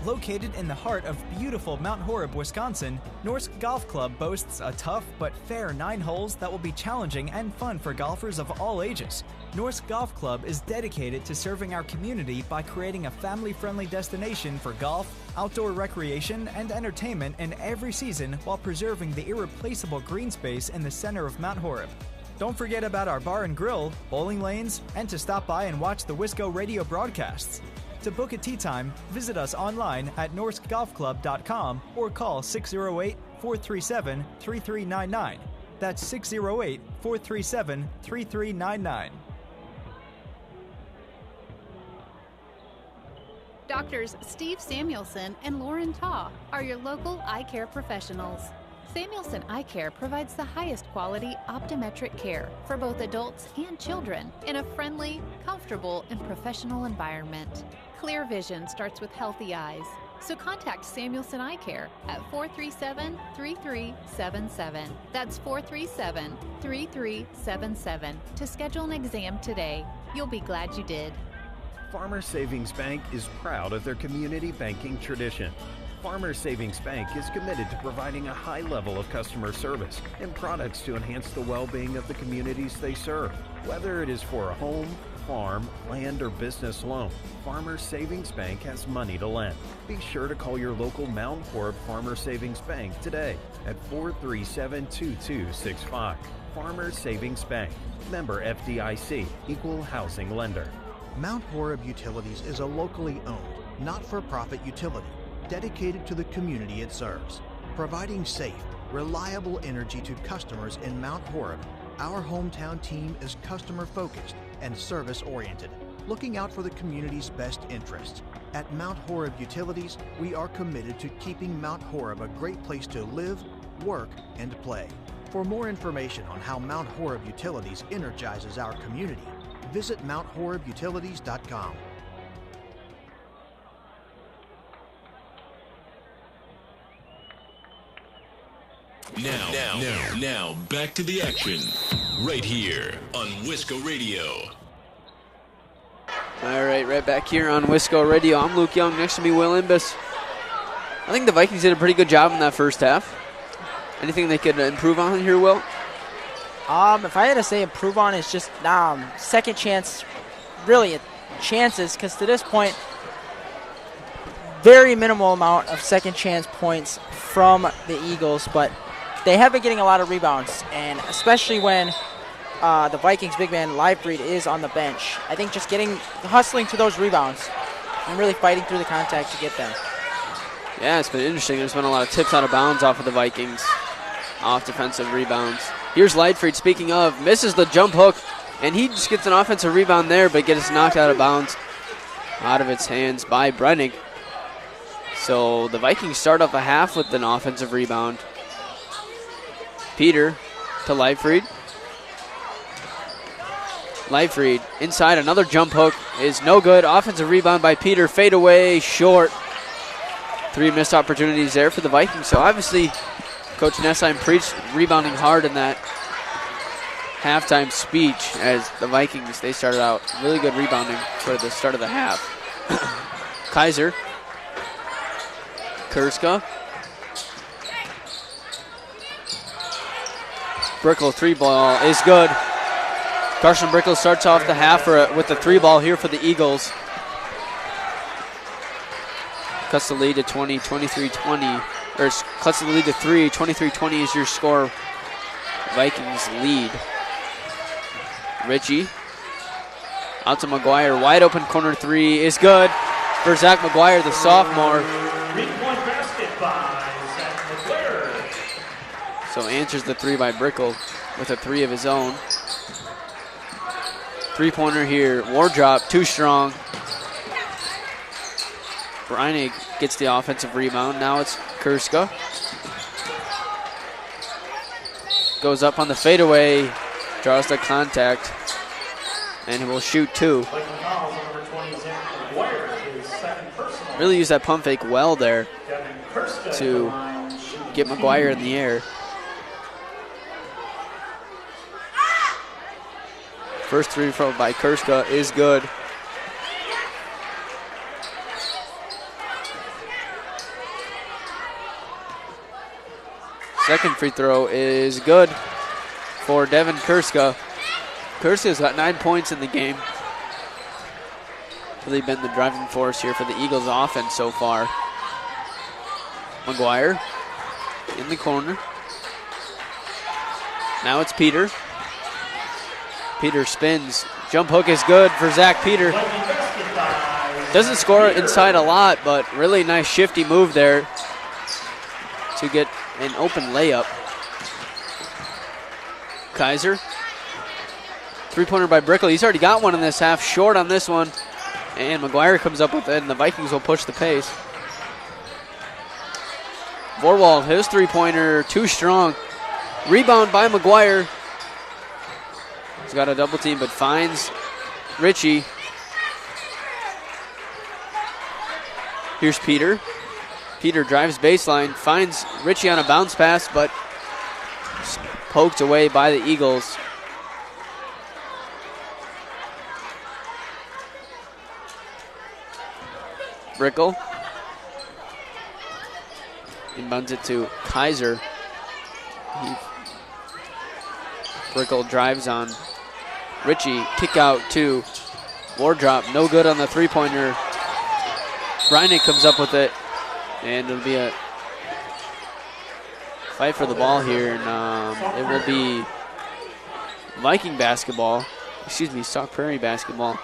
Located in the heart of beautiful Mount Horeb, Wisconsin, Norsk Golf Club boasts a tough but fair 9 holes that will be challenging and fun for golfers of all ages. Norsk Golf Club is dedicated to serving our community by creating a family-friendly destination for golf, outdoor recreation, and entertainment in every season while preserving the irreplaceable green space in the center of Mount Horeb. Don't forget about our bar and grill, bowling lanes, and to stop by and watch the Wisco Radio broadcasts. To book a tee time, visit us online at norskgolfclub.com or call 608-437-3399. That's 608-437-3399. Doctors Steve Samuelson and Lauren Taw are your local eye care professionals. Samuelson Eye Care provides the highest quality optometric care for both adults and children in a friendly, comfortable, and professional environment. Clear vision starts with healthy eyes, so contact Samuelson Eye Care at 437-3377. That's 437-3377 to schedule an exam today. You'll be glad you did. Farmers Savings Bank is proud of their community banking tradition. Farmers Savings Bank is committed to providing a high level of customer service and products to enhance the well-being of the communities they serve. Whether it is for a home, farm, land, or business loan, Farmers Savings Bank has money to lend. Be sure to call your local Mount Horeb Farmers Savings Bank today at 437-2265. Farmers Savings Bank, member FDIC, equal housing lender. Mount Horeb Utilities is a locally owned, not-for-profit utility dedicated to the community it serves. Providing safe, reliable energy to customers in Mount Horeb, our hometown team is customer-focused and service-oriented, looking out for the community's best interests. At Mount Horeb Utilities, we are committed to keeping Mount Horeb a great place to live, work, and play. For more information on how Mount Horeb Utilities energizes our community, visit MountHorebUtilities.com. Now, back to the action, right here on Wisco Radio. All right back here on Wisco Radio. I'm Luke Young. Next to me, Will Imbus. I think the Vikings did a pretty good job in that first half. Anything they could improve on here, Will? If I had to say improve on, it's just second chance, really chances, because to this point, very minimal amount of second chance points from the Eagles, but they have been getting a lot of rebounds, and especially when the Vikings big man Livebreed is on the bench. I think just hustling to those rebounds and really fighting through the contact to get them. Yeah, it's been interesting. There's been a lot of tips out of bounds off of the Vikings, off defensive rebounds. Here's Lightfried, speaking of, misses the jump hook, and he just gets an offensive rebound there, but gets knocked out of bounds, out of its hands by Brennig. So the Vikings start off a half with an offensive rebound. Peter to Lightfried. Lightfried inside, another jump hook is no good. Offensive rebound by Peter, fade away, short. 3 missed opportunities there for the Vikings. So obviously, Coach Nessheim preached rebounding hard in that halftime speech as the Vikings, they started out really good rebounding for the start of the half. Kaiser. Kurska. Brickle 3-ball is good. Carson Brickle starts off the half with the 3-ball here for the Eagles. Cuts the lead to 23-20, or cuts the lead to 3. 23-20 is your score. Vikings lead. Ritchie out to McGuire. Wide open corner 3 is good for Zach McGuire, the sophomore. 3-point basket by Zach McGuire. So answers the 3 by Brickle with a 3 of his own. 3-pointer here. Wardrop, too strong. Breinig gets the offensive rebound. Now it's Kurska. Goes up on the fadeaway. Draws the contact. And will shoot 2. Really used that pump fake well there to get McGuire in the air. First 3 by Kurska is good. Second free throw is good for Devin Kurska. Kurska's got 9 points in the game. Really been the driving force here for the Eagles offense so far. McGuire in the corner. Now it's Peter. Peter spins. Jump hook is good for Zach Peter. Doesn't score inside a lot, but really nice shifty move there to get an open layup. Kaiser. 3-pointer by Brickle. He's already got one in this half. Short on this one. And McGuire comes up with it, and the Vikings will push the pace. Vorwald, his 3-pointer, too strong. Rebound by McGuire. He's got a double team, but finds Ritchie. Here's Peter. Peter drives baseline, finds Ritchie on a bounce pass, but poked away by the Eagles. Brickle. Inbounds it to Kaiser. Brickle drives on Ritchie. Kick out to Wardrop. No good on the 3-pointer. Breinig comes up with it. And it'll be a fight for the ball here. And it will be Viking basketball. Excuse me, Sauk Prairie basketball.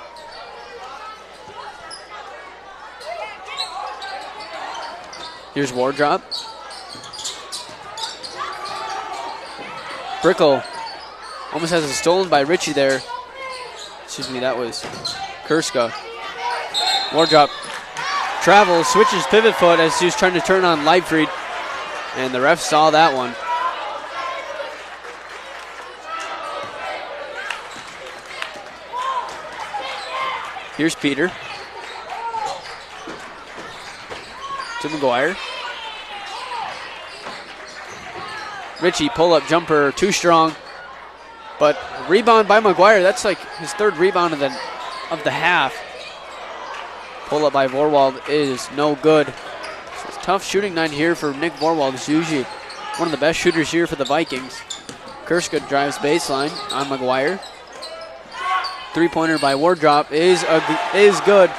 Here's Wardrop. Brickle almost has it stolen by Ritchie there. Excuse me, that was Kurska. Wardrop travels, switches pivot foot as he was trying to turn on Lightfried. And the ref saw that one. Here's Peter. To McGuire. Ritchie, pull-up jumper, too strong. But rebound by McGuire. That's like his third rebound of the half. Pull-up by Vorwald is no good. So it's a tough shooting night here for Nick Vorwald. He's usually one of the best shooters here for the Vikings. Kurska drives baseline on McGuire. Three-pointer by Wardrop is good.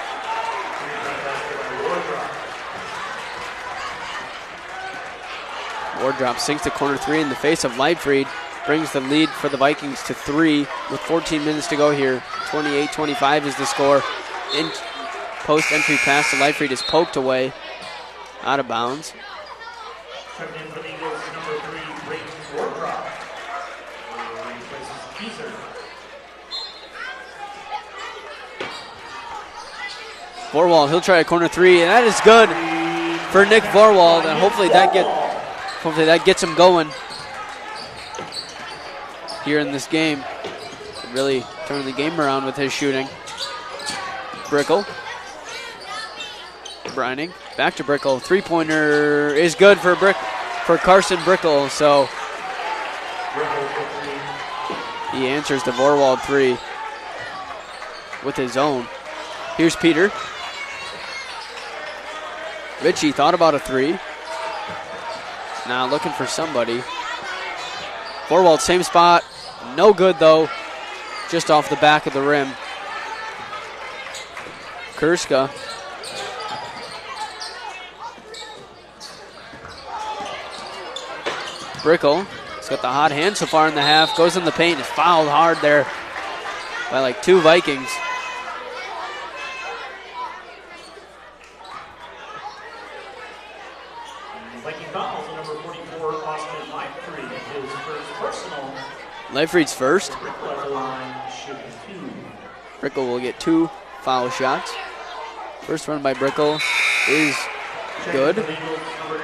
Wardrop sinks to corner three in the face of Leibfried. Brings the lead for the Vikings to 3 with 14 minutes to go here. 28-25 is the score. In post entry pass to Leibfried is poked away. Out of bounds. Checking in for the Eagles, number 3, Brayton Wardrop. Replaces Kieser. Vorwald, he'll try a corner three, and that is good for Nick Vorwald, and hopefully that gets him going here in this game. Really turning the game around with his shooting. Brickle. Brining. Back to Brickle. Three-pointer is good for Carson Brickle. So he answers the Vorwald three with his own. Here's Peter. Ritchie thought about a three. Now looking for somebody. Vorwald, same spot. No good, though. Just off the back of the rim. Kurska. Brickle. He's got the hot hand so far in the half. Goes in the paint. Is fouled hard there by like 2 Vikings. Viking fouls on number 44, Austin Leibfried. His first personal. Leifried's first. Brickle at the line, shooting 2. Brickle will get 2 foul shots. First run by Brickle is good.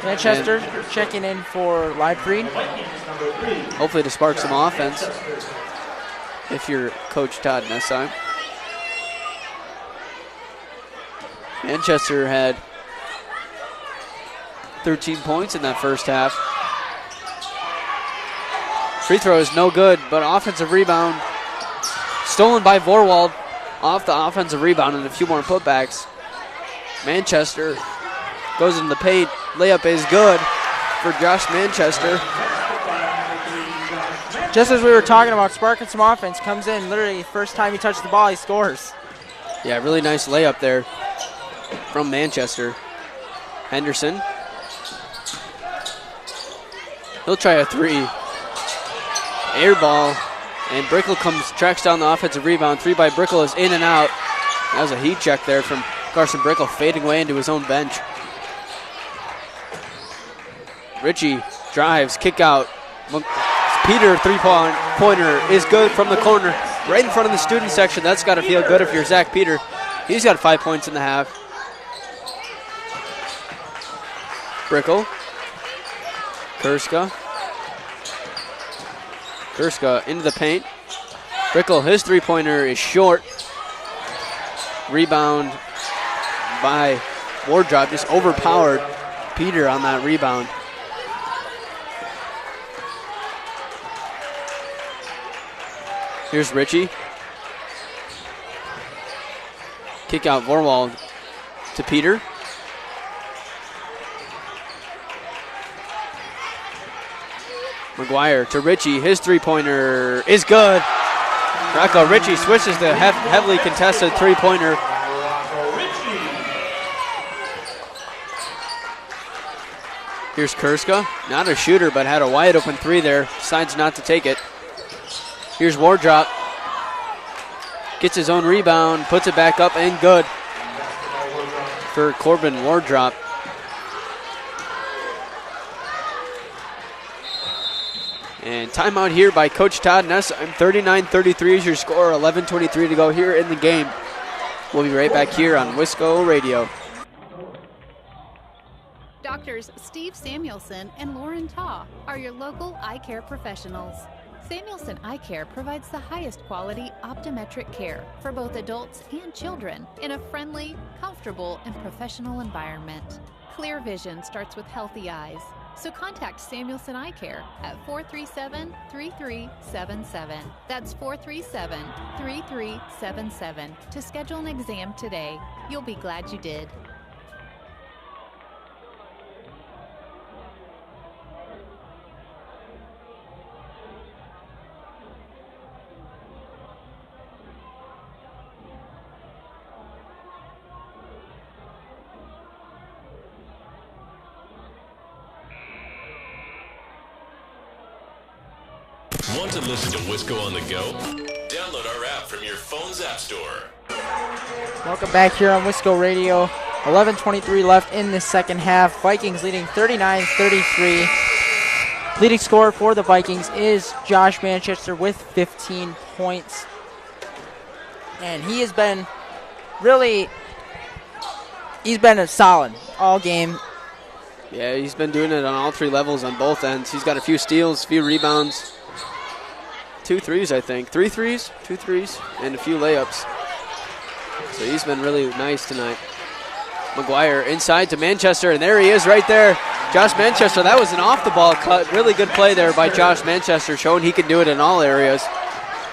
Manchester checking in for Leibfried. Hopefully to spark some offense if you're Coach Todd Nessheim. Manchester had 13 points in that first half. Free throw is no good, but offensive rebound stolen by Vorwald off the offensive rebound and a few more putbacks. Manchester goes in the paint. Layup is good for Josh Manchester. Just as we were talking about sparking some offense, comes in literally first time he touched the ball, he scores. Yeah, really nice layup there from Manchester. Henderson. He'll try a three. Air ball. And Brickle tracks down the offensive rebound. 3 by Brickle is in and out. That was a heat check there from Carson Brickle, fading away into his own bench. Ritchie drives, kick out. Peter, three-pointer is good from the corner, right in front of the student section. That's got to feel good if you're Zach Peter. He's got 5 points in the half. Brickle. Kurska into the paint. Brickle, his three-pointer is short. Rebound by Wardrop, just overpowered Peter on that rebound. Here's Ritchie. Kick out Vorwald to Peter. McGuire to Ritchie. His three-pointer is good. Rocco Ritchie switches to heavily contested three-pointer. Here's Kurska. Not a shooter, but had a wide open three there. Decides not to take it. Here's Wardrop. Gets his own rebound, puts it back up, and good for Corbin Wardrop. And timeout here by Coach Todd Nessheim. 39-33 is your score. 11:23 to go here in the game. We'll be right back here on Wisco Radio. Doctors Steve Samuelson and Lauren Taw are your local eye care professionals. Samuelson Eye Care provides the highest quality optometric care for both adults and children in a friendly, comfortable, and professional environment. Clear vision starts with healthy eyes. So contact Samuelson Eye Care at 437-3377. That's 437-3377 to schedule an exam today. You'll be glad you did. Want to listen to Wisco on the go? Download our app from your phone's app store. Welcome back here on Wisco Radio. 11:23 left in the second half. Vikings leading 39-33. Leading scorer for the Vikings is Josh Manchester with 15 points. And he has been solid all game. Yeah, he's been doing it on all three levels on both ends. He's got a few steals, a few rebounds, 2 threes, I think. 3 threes? 2 threes, and a few layups. So he's been really nice tonight. McGuire inside to Manchester, and there he is right there. Josh Manchester, that was an off-the-ball cut. Really good play there by Josh Manchester, showing he can do it in all areas,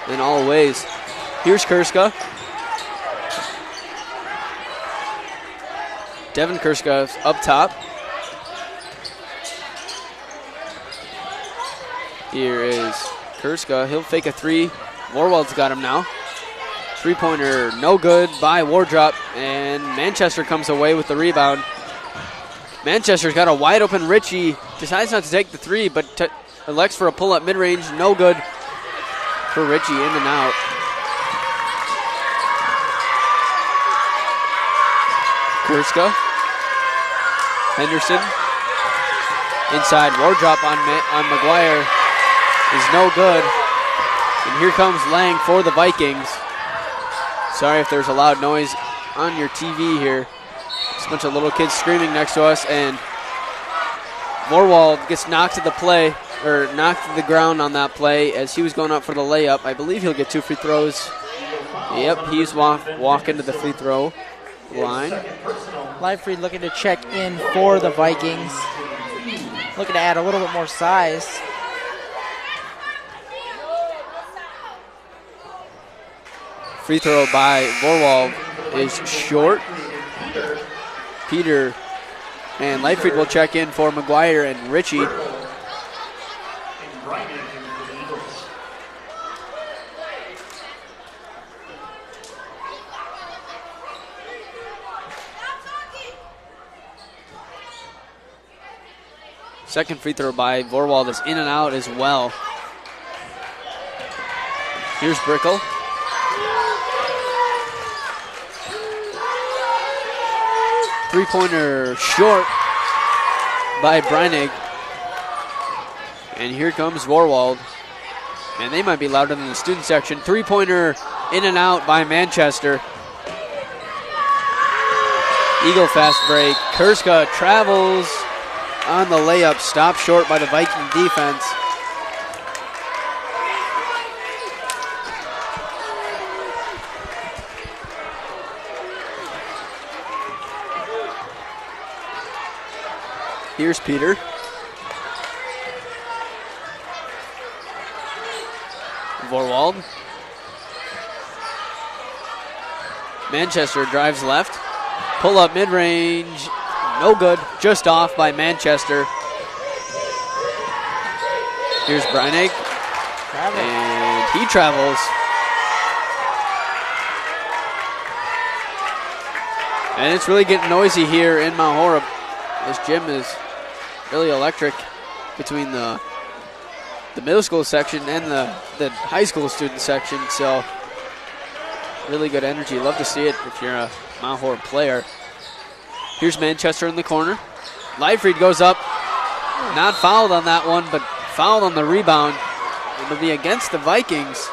in all ways. Here's Kurska. Devin Kurska up top. Here is Kurska. He'll fake a three. Warwald's got him now. Three-pointer, no good by Wardrop, and Manchester comes away with the rebound. Manchester's got a wide-open Ritchie. Decides not to take the three, but elects for a pull-up mid-range. No good for Ritchie, in and out. Kurska. Henderson. Inside, Wardrop on McGuire is no good. And here comes Lang for the Vikings. Sorry if there's a loud noise on your TV here. Just a bunch of little kids screaming next to us, and Morwald gets knocked to the ground on that play as he was going up for the layup. I believe he'll get 2 free throws. Yep, he's walking to the free throw line. Leifried looking to check in for the Vikings. Looking to add a little bit more size. Free throw by Vorwald is short. Peter and Leifried will check in for McGuire and Ritchie. Second free throw by Vorwald is in and out as well. Here's Brickle. Three-pointer short by Breinig. And here comes Vorwald. And they might be louder than the student section. Three-pointer in and out by Manchester. Eagle fast break. Kurska travels on the layup. Stopped short by the Viking defense. Here's Peter. Vorwald. Manchester drives left. Pull up mid-range. No good. Just off by Manchester. Here's Breinig. And he travels. And it's really getting noisy here in Mount Horeb. This gym is really electric between the middle school section and the high school student section, so really good energy. Love to see it if you're a Mount Horeb player. Here's Manchester in the corner. Leifried goes up, not fouled on that one, but fouled on the rebound. It'll be against the Vikings.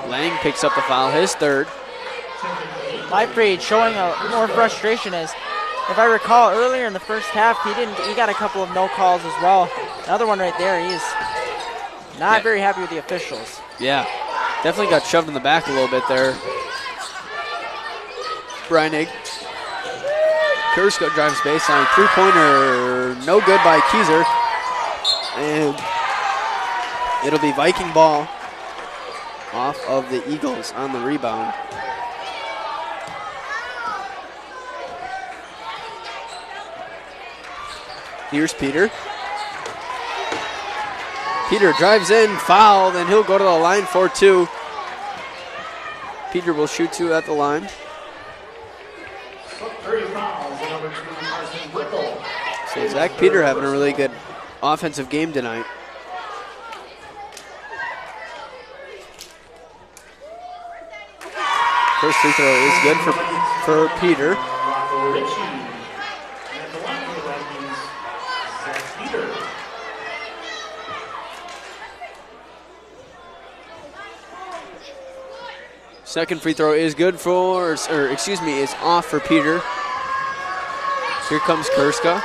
Lang picks up the foul, his third. Leifried showing more frustration as if I recall, earlier in the first half, he got a couple of no calls as well. Another one right there. He's not very happy with the officials. Yeah, definitely got shoved in the back a little bit there. Breinig. Kurska drives baseline. Three-pointer, no good by Kieser. And it'll be Viking ball off of the Eagles on the rebound. Here's Peter. Peter drives in, fouled, and he'll go to the line for two. Peter will shoot two at the line. So Zach Peter having a really good offensive game tonight. First free throw is good for Peter. Second free throw is good is off for Peter. Here comes Kurska.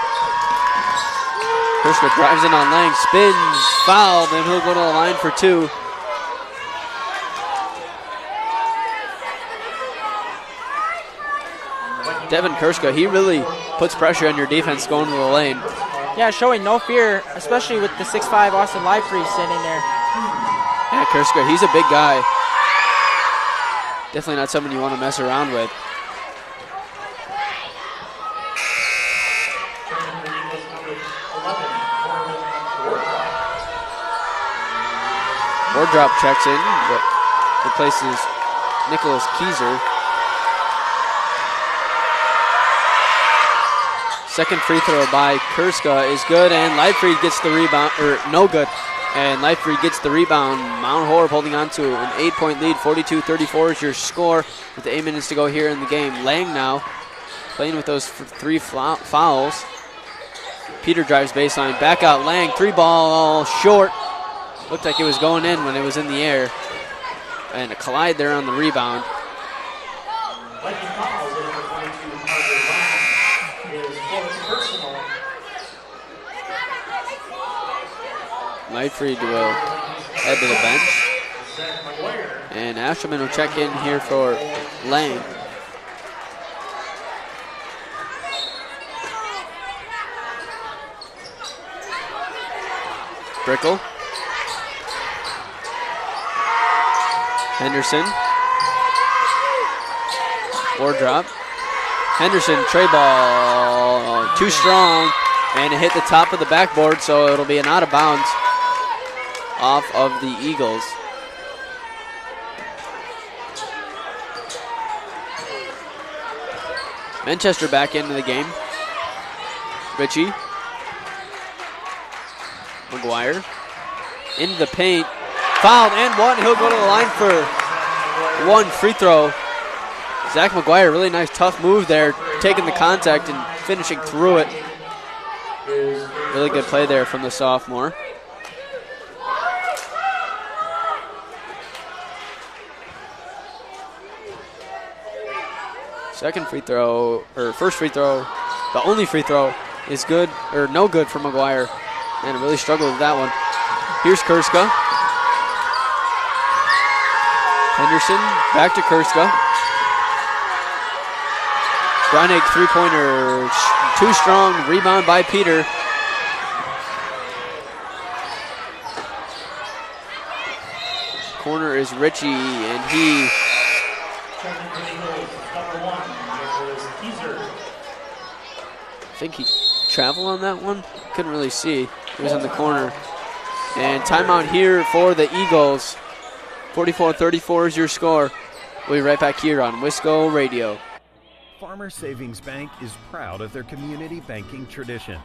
Kurska drives in on Lang, spins, fouled, and he'll go to the line for two. Devin Kurska, he really puts pressure on your defense going to the lane. Yeah, showing no fear, especially with the 6'5" Austin Livefree standing there. Yeah, Kurska, he's a big guy. Definitely not someone you want to mess around with. Wardrop checks in, but replaces Nicholas Kieser. Second free throw by Kurska is good, and Livefree gets the rebound, no good. And Livefree gets the rebound. Mount Horeb holding on to an 8-point lead. 42-34 is your score with 8 minutes to go here in the game. Lang now playing with those three fouls. Peter drives baseline. Back out Lang. Three ball short. Looked like it was going in when it was in the air. And a collide there on the rebound. Livefree will head to the bench. And Asherman will check in here for Lang. Brickle. Henderson. Wardrop. Henderson, tray ball, too strong, and it hit the top of the backboard, so it'll be an out of bounds off of the Eagles. Manchester back into the game. Ritchie. McGuire. Into the paint. Fouled and one. He'll go to the line for one free throw. Zach McGuire, really nice tough move there, taking the contact and finishing through it. Really good play there from the sophomore. Second free throw, or first free throw, the only free throw is good, or no good for McGuire. And really struggled with that one. Here's Kurska. Henderson, back to Kurska. Breinig, three-pointer, too strong, rebound by Peter. Corner is Ritchie, and he I think he traveled on that one. Couldn't really see. He was in the corner. And timeout here for the Eagles. 44-34 is your score. We'll be right back here on Wisco Radio. Farmers Savings Bank is proud of their community banking tradition.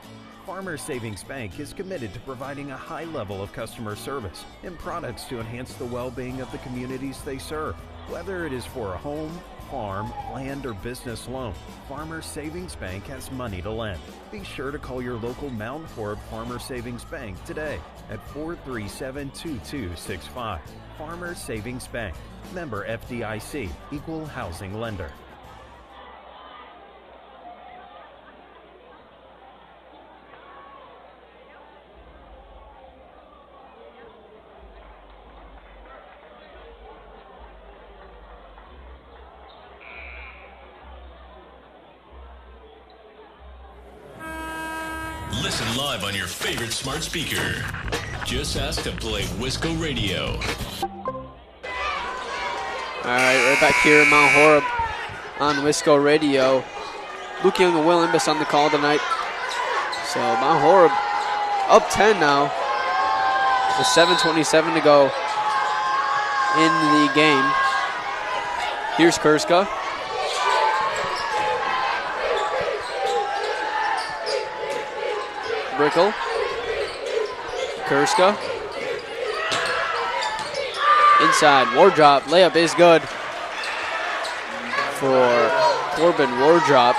Farmers Savings Bank is committed to providing a high level of customer service and products to enhance the well-being of the communities they serve. Whether it is for a home, farm, land, or business loan, Farmers Savings Bank has money to lend. Be sure to call your local Mount Horeb Farmers Savings Bank today at 437-2265. Farmers Savings Bank, member FDIC, equal housing lender. Listen live on your favorite smart speaker. Just ask to play Wisco Radio. All right, right back here in Mount Horeb on Wisco Radio. Luke Young and Will Imbus on the call tonight. So Mount Horeb up 10 now with 7:27 to go in the game. Here's Kurska. Brickle. Kurska. Inside, Wardrop. Layup is good for Corbin Wardrop.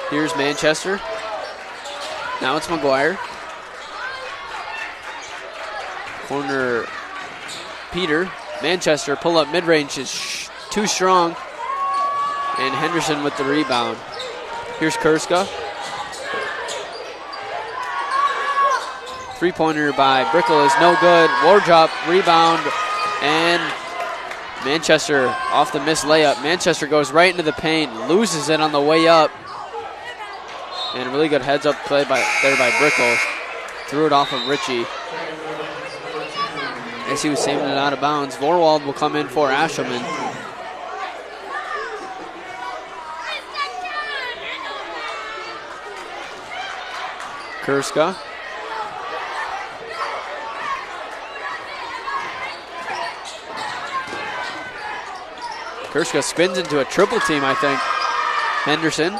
Here's Manchester. Now it's McGuire. Corner, Peter. Manchester, pull up mid-range is too strong. And Henderson with the rebound. Here's Kurska. Three-pointer by Brickle is no good. Wardrop, rebound, and Manchester off the missed layup. Manchester goes right into the paint, loses it on the way up. And a really good heads-up play by Brickle. Threw it off of Ritchie as he was saving it out of bounds. Vorwald will come in for Ashelman. Kurska. Kurska spins into a triple team, I think. Henderson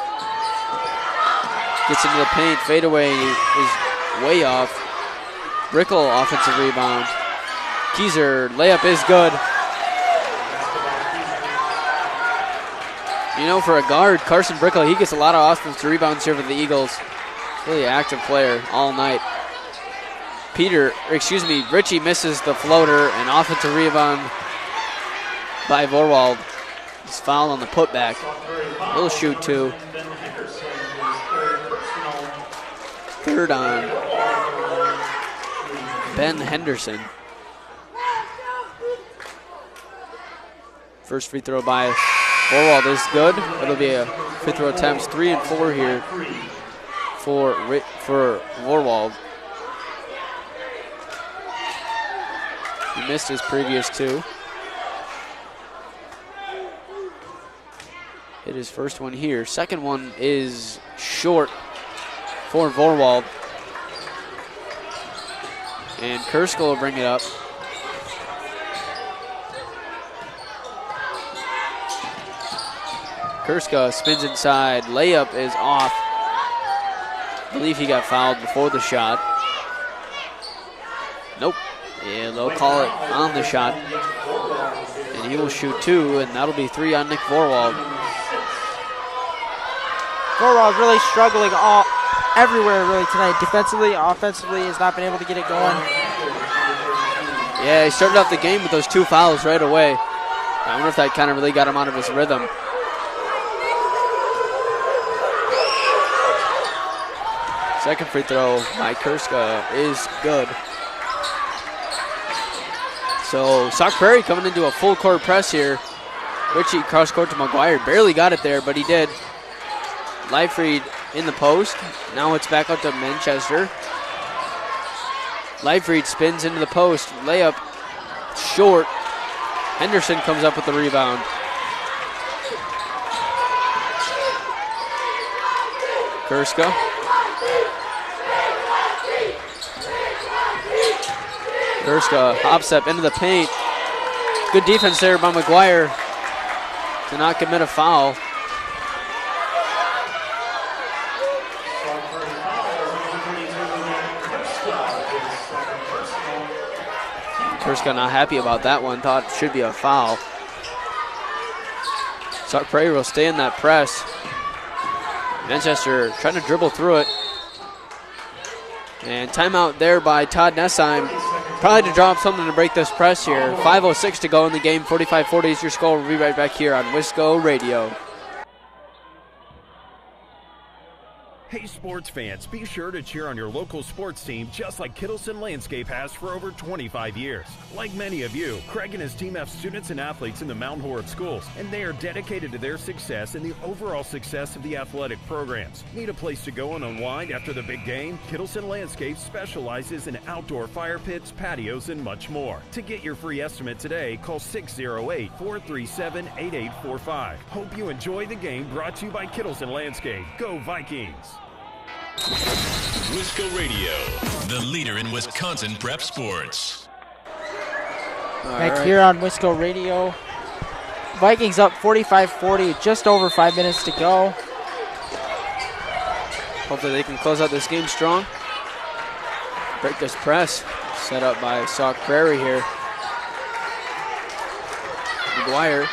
gets into the paint. Fadeaway is way off. Brickle, offensive rebound. Keyser, layup is good. You know, for a guard, Carson Brickle, he gets a lot of offensive rebounds here for the Eagles. Really active player all night. Ritchie misses the floater, and offensive rebound by Vorwald. He's fouled on the putback. He'll shoot two. Third on Ben Henderson. First free throw by Vorwald is good. It'll be a free throw attempts 3 and 4 here for Vorwald. He missed his previous two. Hit his first one here. Second one is short for Vorwald. And Kurska will bring it up. Kurska spins inside. Layup is off. I believe he got fouled before the shot. Nope. Yeah, they'll call it on the shot. And he will shoot two, and that'll be 3 on Nick Vorwald. Vorwald really struggling everywhere really tonight. Defensively, offensively, has not been able to get it going. Yeah, he started off the game with those 2 fouls right away. I wonder if that kind of really got him out of his rhythm. Second free throw by Kurska is good. So Sauk Prairie coming into a full court press here. Ritchie cross court to McGuire. Barely got it there, but he did. Leifried in the post. Now it's back out to Manchester. Leifried spins into the post. Layup short. Henderson comes up with the rebound. Kurska. Kurska hop step into the paint. Good defense there by McGuire to not commit a foul. Kurska not happy about that one. Thought it should be a foul. Sauk Prairie will stay in that press. Manchester trying to dribble through it. And timeout there by Todd Nessheim. Probably to drop something to break this press here. 5:06 to go in the game. 45-40 is your score. We'll be right back here on Wisco Radio. Hey sports fans, be sure to cheer on your local sports team just like Kittleson Landscape has for over 25 years. Like many of you, Craig and his team have students and athletes in the Mount Horeb schools, and they are dedicated to their success and the overall success of the athletic programs. Need a place to go and unwind after the big game? Kittleson Landscape specializes in outdoor fire pits, patios, and much more. To get your free estimate today, call 608-437-8845. Hope you enjoy the game, brought to you by Kittleson Landscape. Go Vikings! Wisco Radio, the leader in Wisconsin prep sports. Back here on Wisco Radio. Vikings up 45-40, just over 5 minutes to go. Hopefully they can close out this game strong. Break this press, set up by Sauk Prairie here. McGuire.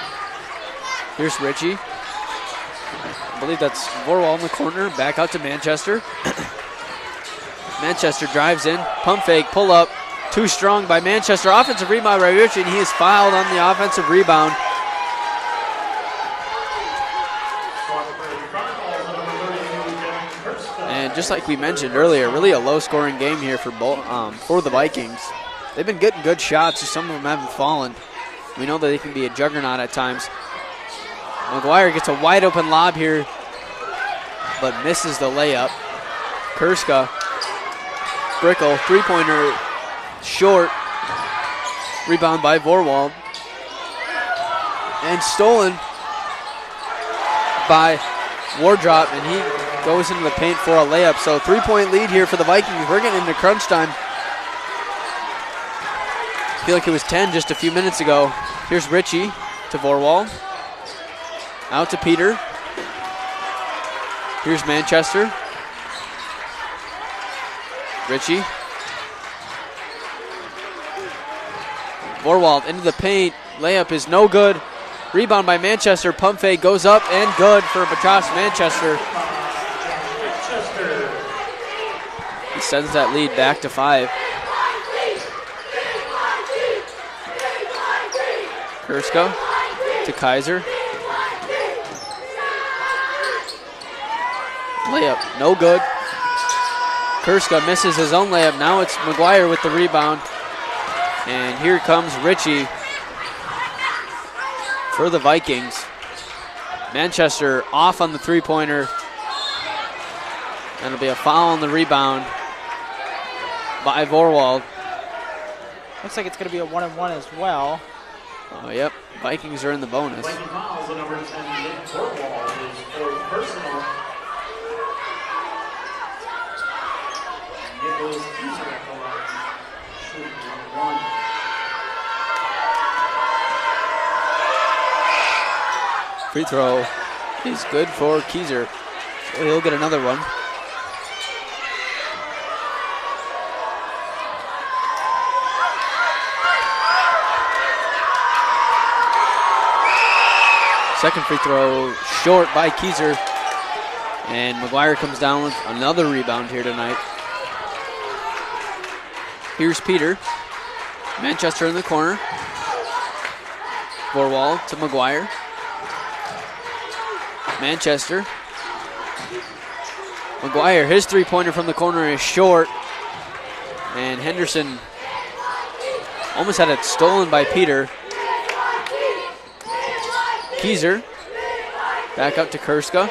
Here's Richie. I believe that's Vorwall in the corner. Back out to Manchester. Manchester drives in. Pump fake, pull up. Too strong by Manchester. Offensive rebound by Richie, and he is fouled on the offensive rebound. And just like we mentioned earlier, really a low-scoring game here for the Vikings. They've been getting good shots, so some of them haven't fallen. We know that they can be a juggernaut at times. McGuire gets a wide-open lob here, but misses the layup. Kurska, Brickle, three-pointer, short. Rebound by Vorwald. And stolen by Wardrop, and he goes into the paint for a layup. So 3-point lead here for the Vikings. We're getting into crunch time. I feel like it was 10 just a few minutes ago. Here's Richie to Vorwald. Out to Peter. Here's Manchester. Richie. Vorwald into the paint. Layup is no good. Rebound by Manchester. Pump fake goes up and good for Batas Manchester. He sends that lead back to 5. Kurska to Kaiser. Layup, no good. Kurska misses his own layup. Now it's McGuire with the rebound. And here comes Richie for the Vikings. Manchester off on the three-pointer. That'll be a foul on the rebound by Vorwald. Looks like it's going to be a 1-and-1 as well. Oh, yep. Vikings are in the bonus. Viking fouls on number 10, Nick Vorwald, is for personal. Nicholas Kieser at the line, shooting 1-1. Free throw is good for Kieser. So he'll get another one. Second free throw short by Kieser. And McGuire comes down with another rebound here tonight. Here's Peter. Manchester in the corner. Vorwald to McGuire. Manchester. McGuire, his three-pointer from the corner is short. And Henderson almost had it stolen by Peter. Kieser. Back up to Kurska.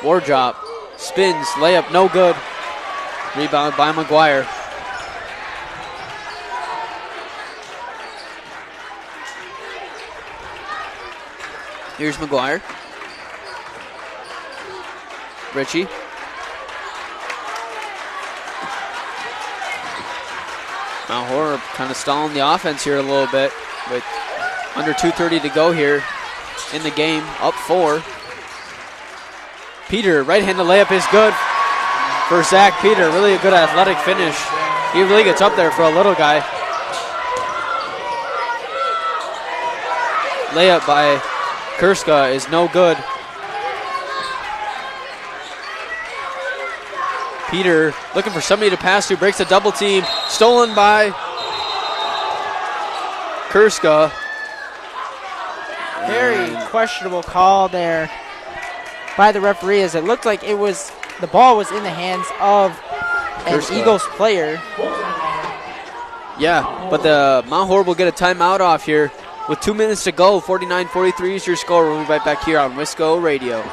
Wardrop. Spins. Layup no good. Rebound by McGuire. Here's McGuire. Richie. Mount Horeb kind of stalling the offense here a little bit with under 2:30 to go here in the game, up 4. Peter, right-handed layup is good for Zach Peter. Really a good athletic finish. He really gets up there for a little guy. Layup by Kurska is no good. Peter looking for somebody to pass to, breaks a double team. Stolen by Kurska. Very questionable call there by the referee, as it looked like the ball was in the hands of an Eagles player. Yeah, but the Mount Horeb will get a timeout off here with 2 minutes to go. 49-43 is your score. We'll be right back here on Wisco Radio.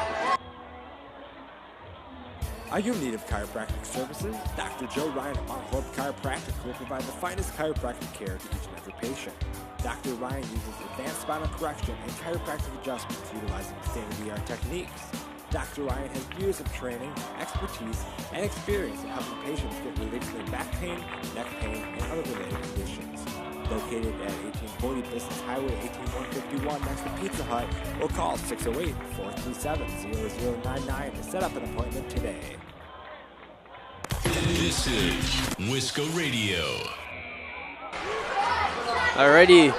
Are you in need of chiropractic services? Dr. Joe Ryan of Mount Horeb Chiropractic will provide the finest chiropractic care to each and every patient. Dr. Ryan uses advanced spinal correction and chiropractic adjustments utilizing state-of-the-art techniques. Dr. Ryan has years of training, expertise, and experience in helping patients get relief from their back pain, neck pain, and other related conditions. Located at 1840 Business Highway 18151 next to Pizza Hut, or call 608-437-0099 to set up an appointment today. This is Wisco Radio. Alrighty,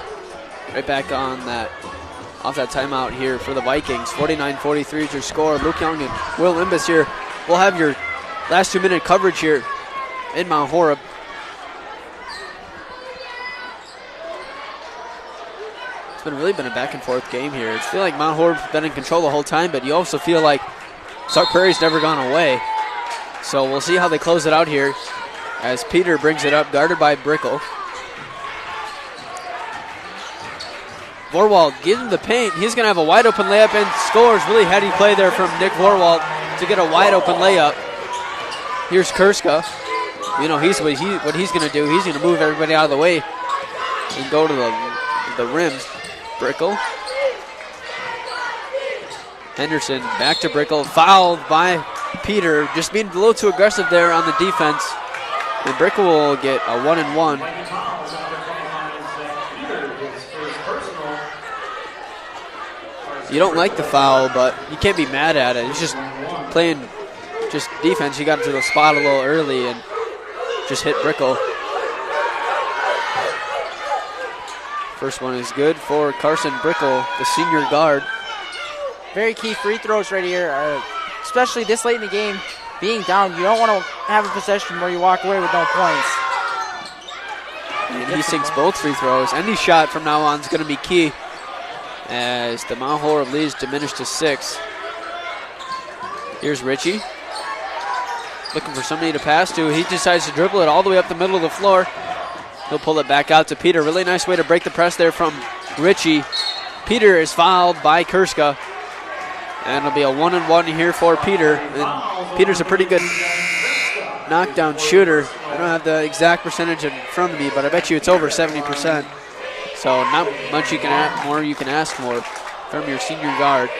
right back on that, off that timeout here for the Vikings. 49-43 is your score. Luke Young and Will Imbus here. We'll have your last 2-minute coverage here in Mount Horeb. It's really been a back and forth game here. It's feel like Mount Horeb's been in control the whole time, but you also feel like Sauk Prairie's never gone away. So we'll see how they close it out here as Peter brings it up, guarded by Brickle. Vorwald gives him the paint. He's going to have a wide open layup and scores. Really heady play there from Nick Vorwald to get a wide open layup. Here's Kurska. You know, what he's going to do. He's going to move everybody out of the way and go to the rim. Brickle. Henderson back to Brickle. Fouled by Peter. Just being a little too aggressive there on the defense. And Brickle will get a 1-and-1. You don't like the foul, but you can't be mad at it. He's just playing just defense. He got into the spot a little early and just hit Brickle. First one is good for Carson Brickle, the senior guard. Very key free throws right here, especially this late in the game. Being down, you don't want to have a possession where you walk away with no points. And he sinks both free throws. Any shot from now on is going to be key as the Mount Horeb leads diminished to 6. Here's Richie. Looking for somebody to pass to. He decides to dribble it all the way up the middle of the floor. He'll pull it back out to Peter. Really nice way to break the press there from Richie. Peter is fouled by Kurska. And it'll be a 1-and-1 here for Peter. And Peter's a pretty good knockdown shooter. I don't have the exact percentage in front of me, but I bet you it's over 70%. So not much you can ask for from your senior guard.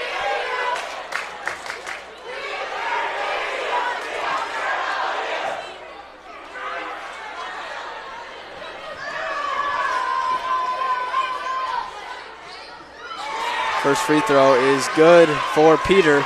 First free throw is good for Peter.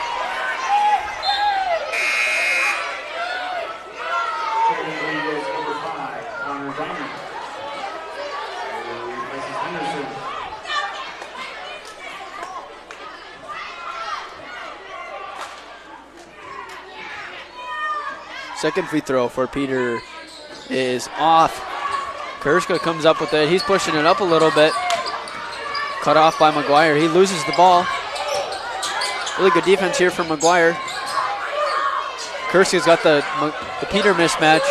Second free throw for Peter is off. Kurska comes up with it. He's pushing it up a little bit. Cut off by McGuire. He loses the ball. Really good defense here from McGuire. Kurska's got the Peter mismatch.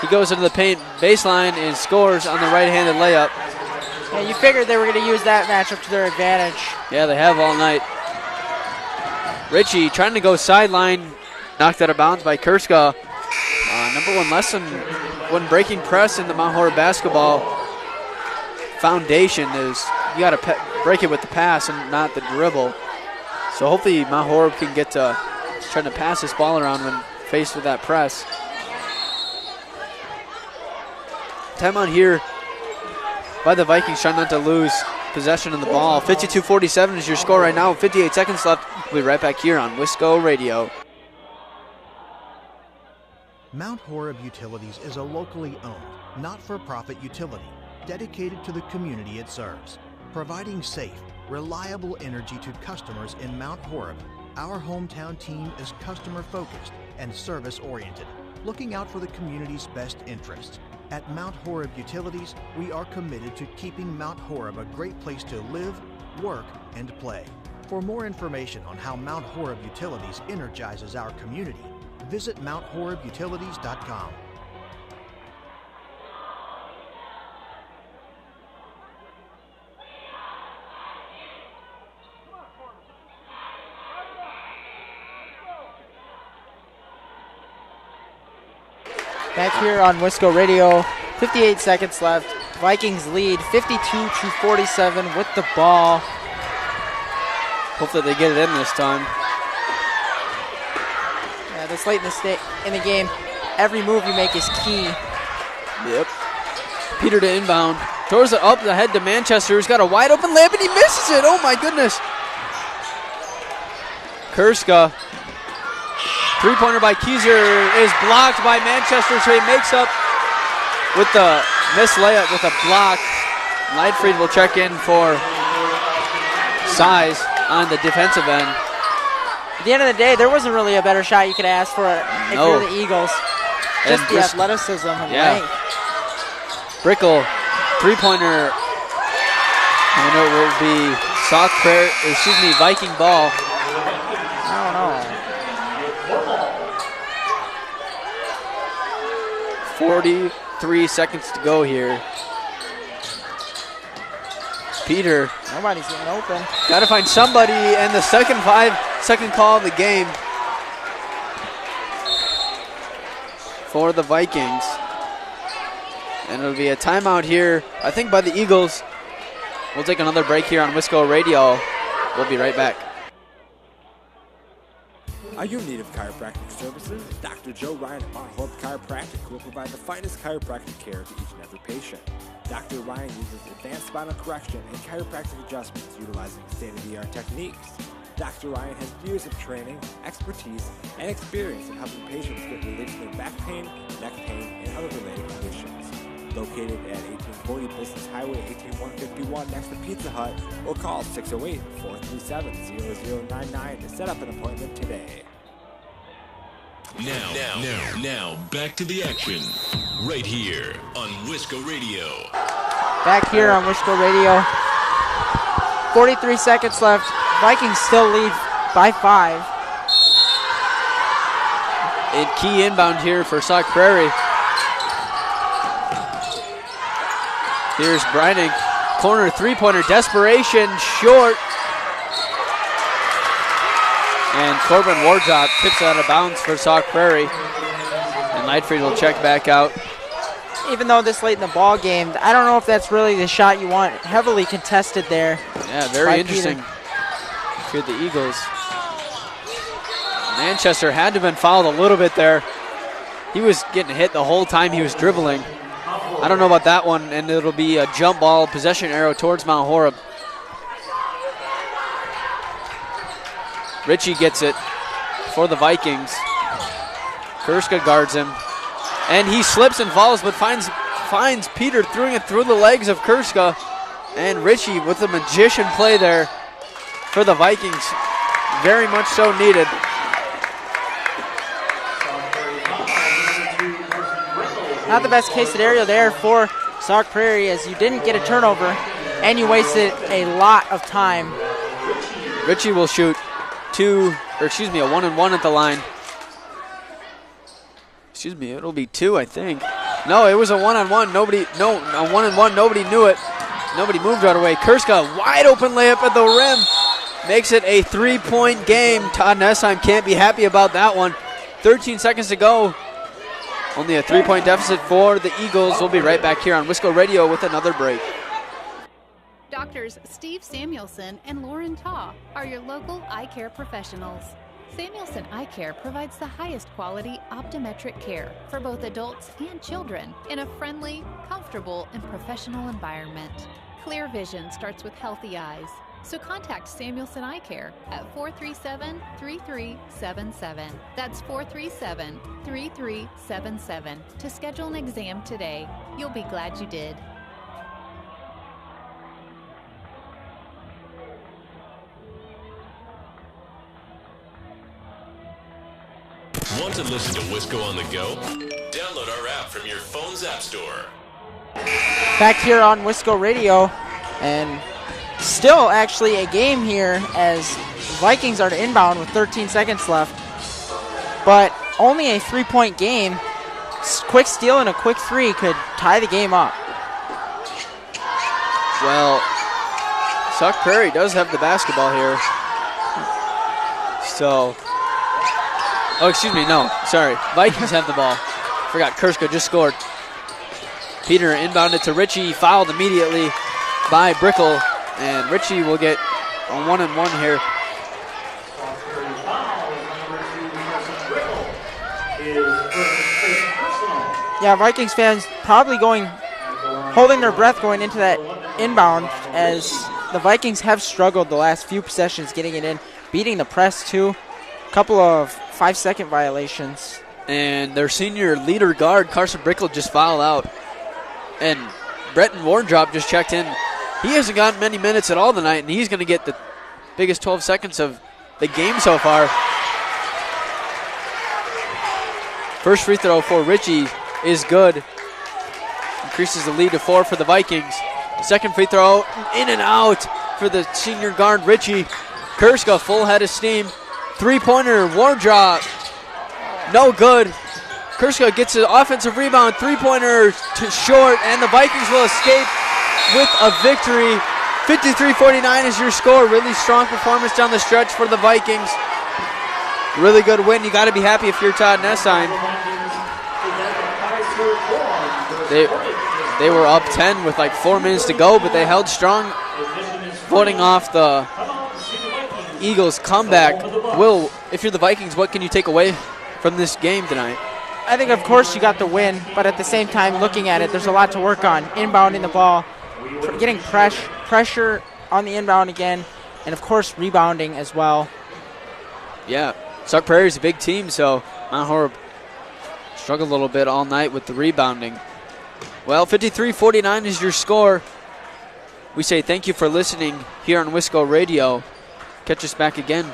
He goes into the paint baseline and scores on the right-handed layup. Yeah, you figured they were going to use that matchup to their advantage. Yeah, they have all night. Richie trying to go sideline. Knocked out of bounds by Kurska. Number one lesson when breaking press in the Mount Horeb basketball foundation is you got to break it with the pass and not the dribble. So hopefully Mount Horeb can get to trying to pass this ball around when faced with that press. Timeout here by the Vikings, trying not to lose possession of the ball. 52-47 is your score right now with 58 seconds left. We'll be right back here on Wisco Radio. Mount Horeb Utilities is a locally owned, not-for-profit utility dedicated to the community it serves. Providing safe, reliable energy to customers in Mount Horeb, our hometown team is customer-focused and service-oriented. looking out for the community's best interests. At Mount Horeb Utilities, we are committed to keeping Mount Horeb a great place to live, work, and play. For more information on how Mount Horeb Utilities energizes our community, visit MountHorebUtilities.com. Back here on Wisco Radio, 58 seconds left. Vikings lead 52-47 with the ball. Hopefully they get it in this time. Yeah, this late in the game, every move you make is key. Yep. Peter to inbound. Throws it up the head to Manchester, who's got a wide open layup, and he misses it. Oh, my goodness. Kurska. Three-pointer by Keyser is blocked by Manchester, so he makes up with the missed layup with a block. Lightfried will check in for size on the defensive end. At the end of the day, there wasn't really a better shot you could ask for if you're the Eagles. Just the athleticism and length. Brickell, three-pointer, and it will be Sauk Prairie, Viking ball. I don't know. 43 seconds to go here. Peter. Nobody's getting open. Got to find somebody, and the second 5-second call of the game for the Vikings. And it'll be a timeout here, I think, by the Eagles. We'll take another break here on Wisco Radio. We'll be right back. Are you in need of chiropractic services? Dr. Joe Ryan at Mount Horeb Chiropractic will provide the finest chiropractic care to each and every patient. Dr. Ryan uses advanced spinal correction and chiropractic adjustments utilizing state-of-the-art techniques. Dr. Ryan has years of training, expertise, and experience in helping patients get relief from their back pain, neck pain, and other related conditions. Located at 1840 Business Highway 18151 next to Pizza Hut, or call 608-437-0099 to set up an appointment today. Now, back to the action, right here on Wisco Radio. Back here on Wisco Radio, 43 seconds left. Vikings still lead by 5. And key inbound here for Sauk Prairie. Here's Breining, corner three-pointer, desperation, short. And Corbin Wardrop tips it out of bounds for Sauk Prairie. And Lightfried will check back out. Even though this late in the ball game, I don't know if that's really the shot you want. Heavily contested there. Yeah, very interesting. Here the Eagles. Manchester had to have been fouled a little bit there. He was getting hit the whole time he was dribbling. I don't know about that one, and it'll be a jump ball possession arrow towards Mount Horeb. Ritchie gets it for the Vikings. Kurska guards him, and he slips and falls, but finds Peter throwing it through the legs of Kurska, and Ritchie with a magician play there for the Vikings. Very much so needed. Not the best case scenario there for Sauk Prairie, as you didn't get a turnover and you wasted a lot of time. Ritchie will shoot a 1-and-1 at the line. It'll be 2, I think. No, it was a 1-on-1. A 1-and-1. Nobody knew it. Nobody moved right away. Kurska, wide open layup at the rim. Makes it a 3-point game. Todd Nessheim can't be happy about that one. 13 seconds to go. Only a 3-point deficit for the Eagles. We'll be right back here on Wisco Radio with another break. Doctors Steve Samuelson and Lauren Taw are your local eye care professionals. Samuelson Eye Care provides the highest quality optometric care for both adults and children in a friendly, comfortable, and professional environment. Clear vision starts with healthy eyes. So contact Samuelson Eye Care at 437-3377. That's 437-3377 to schedule an exam today. You'll be glad you did. Want to listen to Wisco on the go? Download our app from your phone's app store. Back here on Wisco Radio, and still actually a game here as Vikings are to inbound with 13 seconds left, but only a 3-point game. Quick steal and a quick three could tie the game up. Well, Sauk Prairie does have the basketball here. So, oh, excuse me, no, sorry. Vikings have the ball. Forgot Kurska just scored. Peter inbounded to Richie, fouled immediately by Brickle, and Richie will get a 1-and-1 here. Yeah, Vikings fans probably holding their breath going into that inbound, as the Vikings have struggled the last few possessions getting it in, beating the press too. A couple of 5-second violations. And their senior leader guard, Carson Brickle, just fouled out. And Bretton Wardrop just checked in. He hasn't gotten many minutes at all tonight, and he's going to get the biggest 12 seconds of the game so far. First free throw for Richie is good. Increases the lead to 4 for the Vikings. Second free throw, in and out for the senior guard, Richie. Kurska, full head of steam. Three-pointer, Wardrop, no good. Kurska gets an offensive rebound, three-pointer to short, and the Vikings will escape with a victory. 53-49 is your score. Really strong performance down the stretch for the Vikings. Really good win. You got to be happy if you're Todd Nessheim. They were up 10 with like 4 minutes to go, but they held strong, voting off the Eagles' comeback. Will, if you're the Vikings, what can you take away from this game tonight? I think, of course, you got the win, but at the same time, looking at it, there's a lot to work on. Inbounding the ball, getting pressure on the inbound again, and, of course, rebounding as well. Yeah, Sauk Prairie is a big team, so Mount Horeb struggled a little bit all night with the rebounding. Well, 53-49 is your score. We say thank you for listening here on Wisco Radio. Catch us back again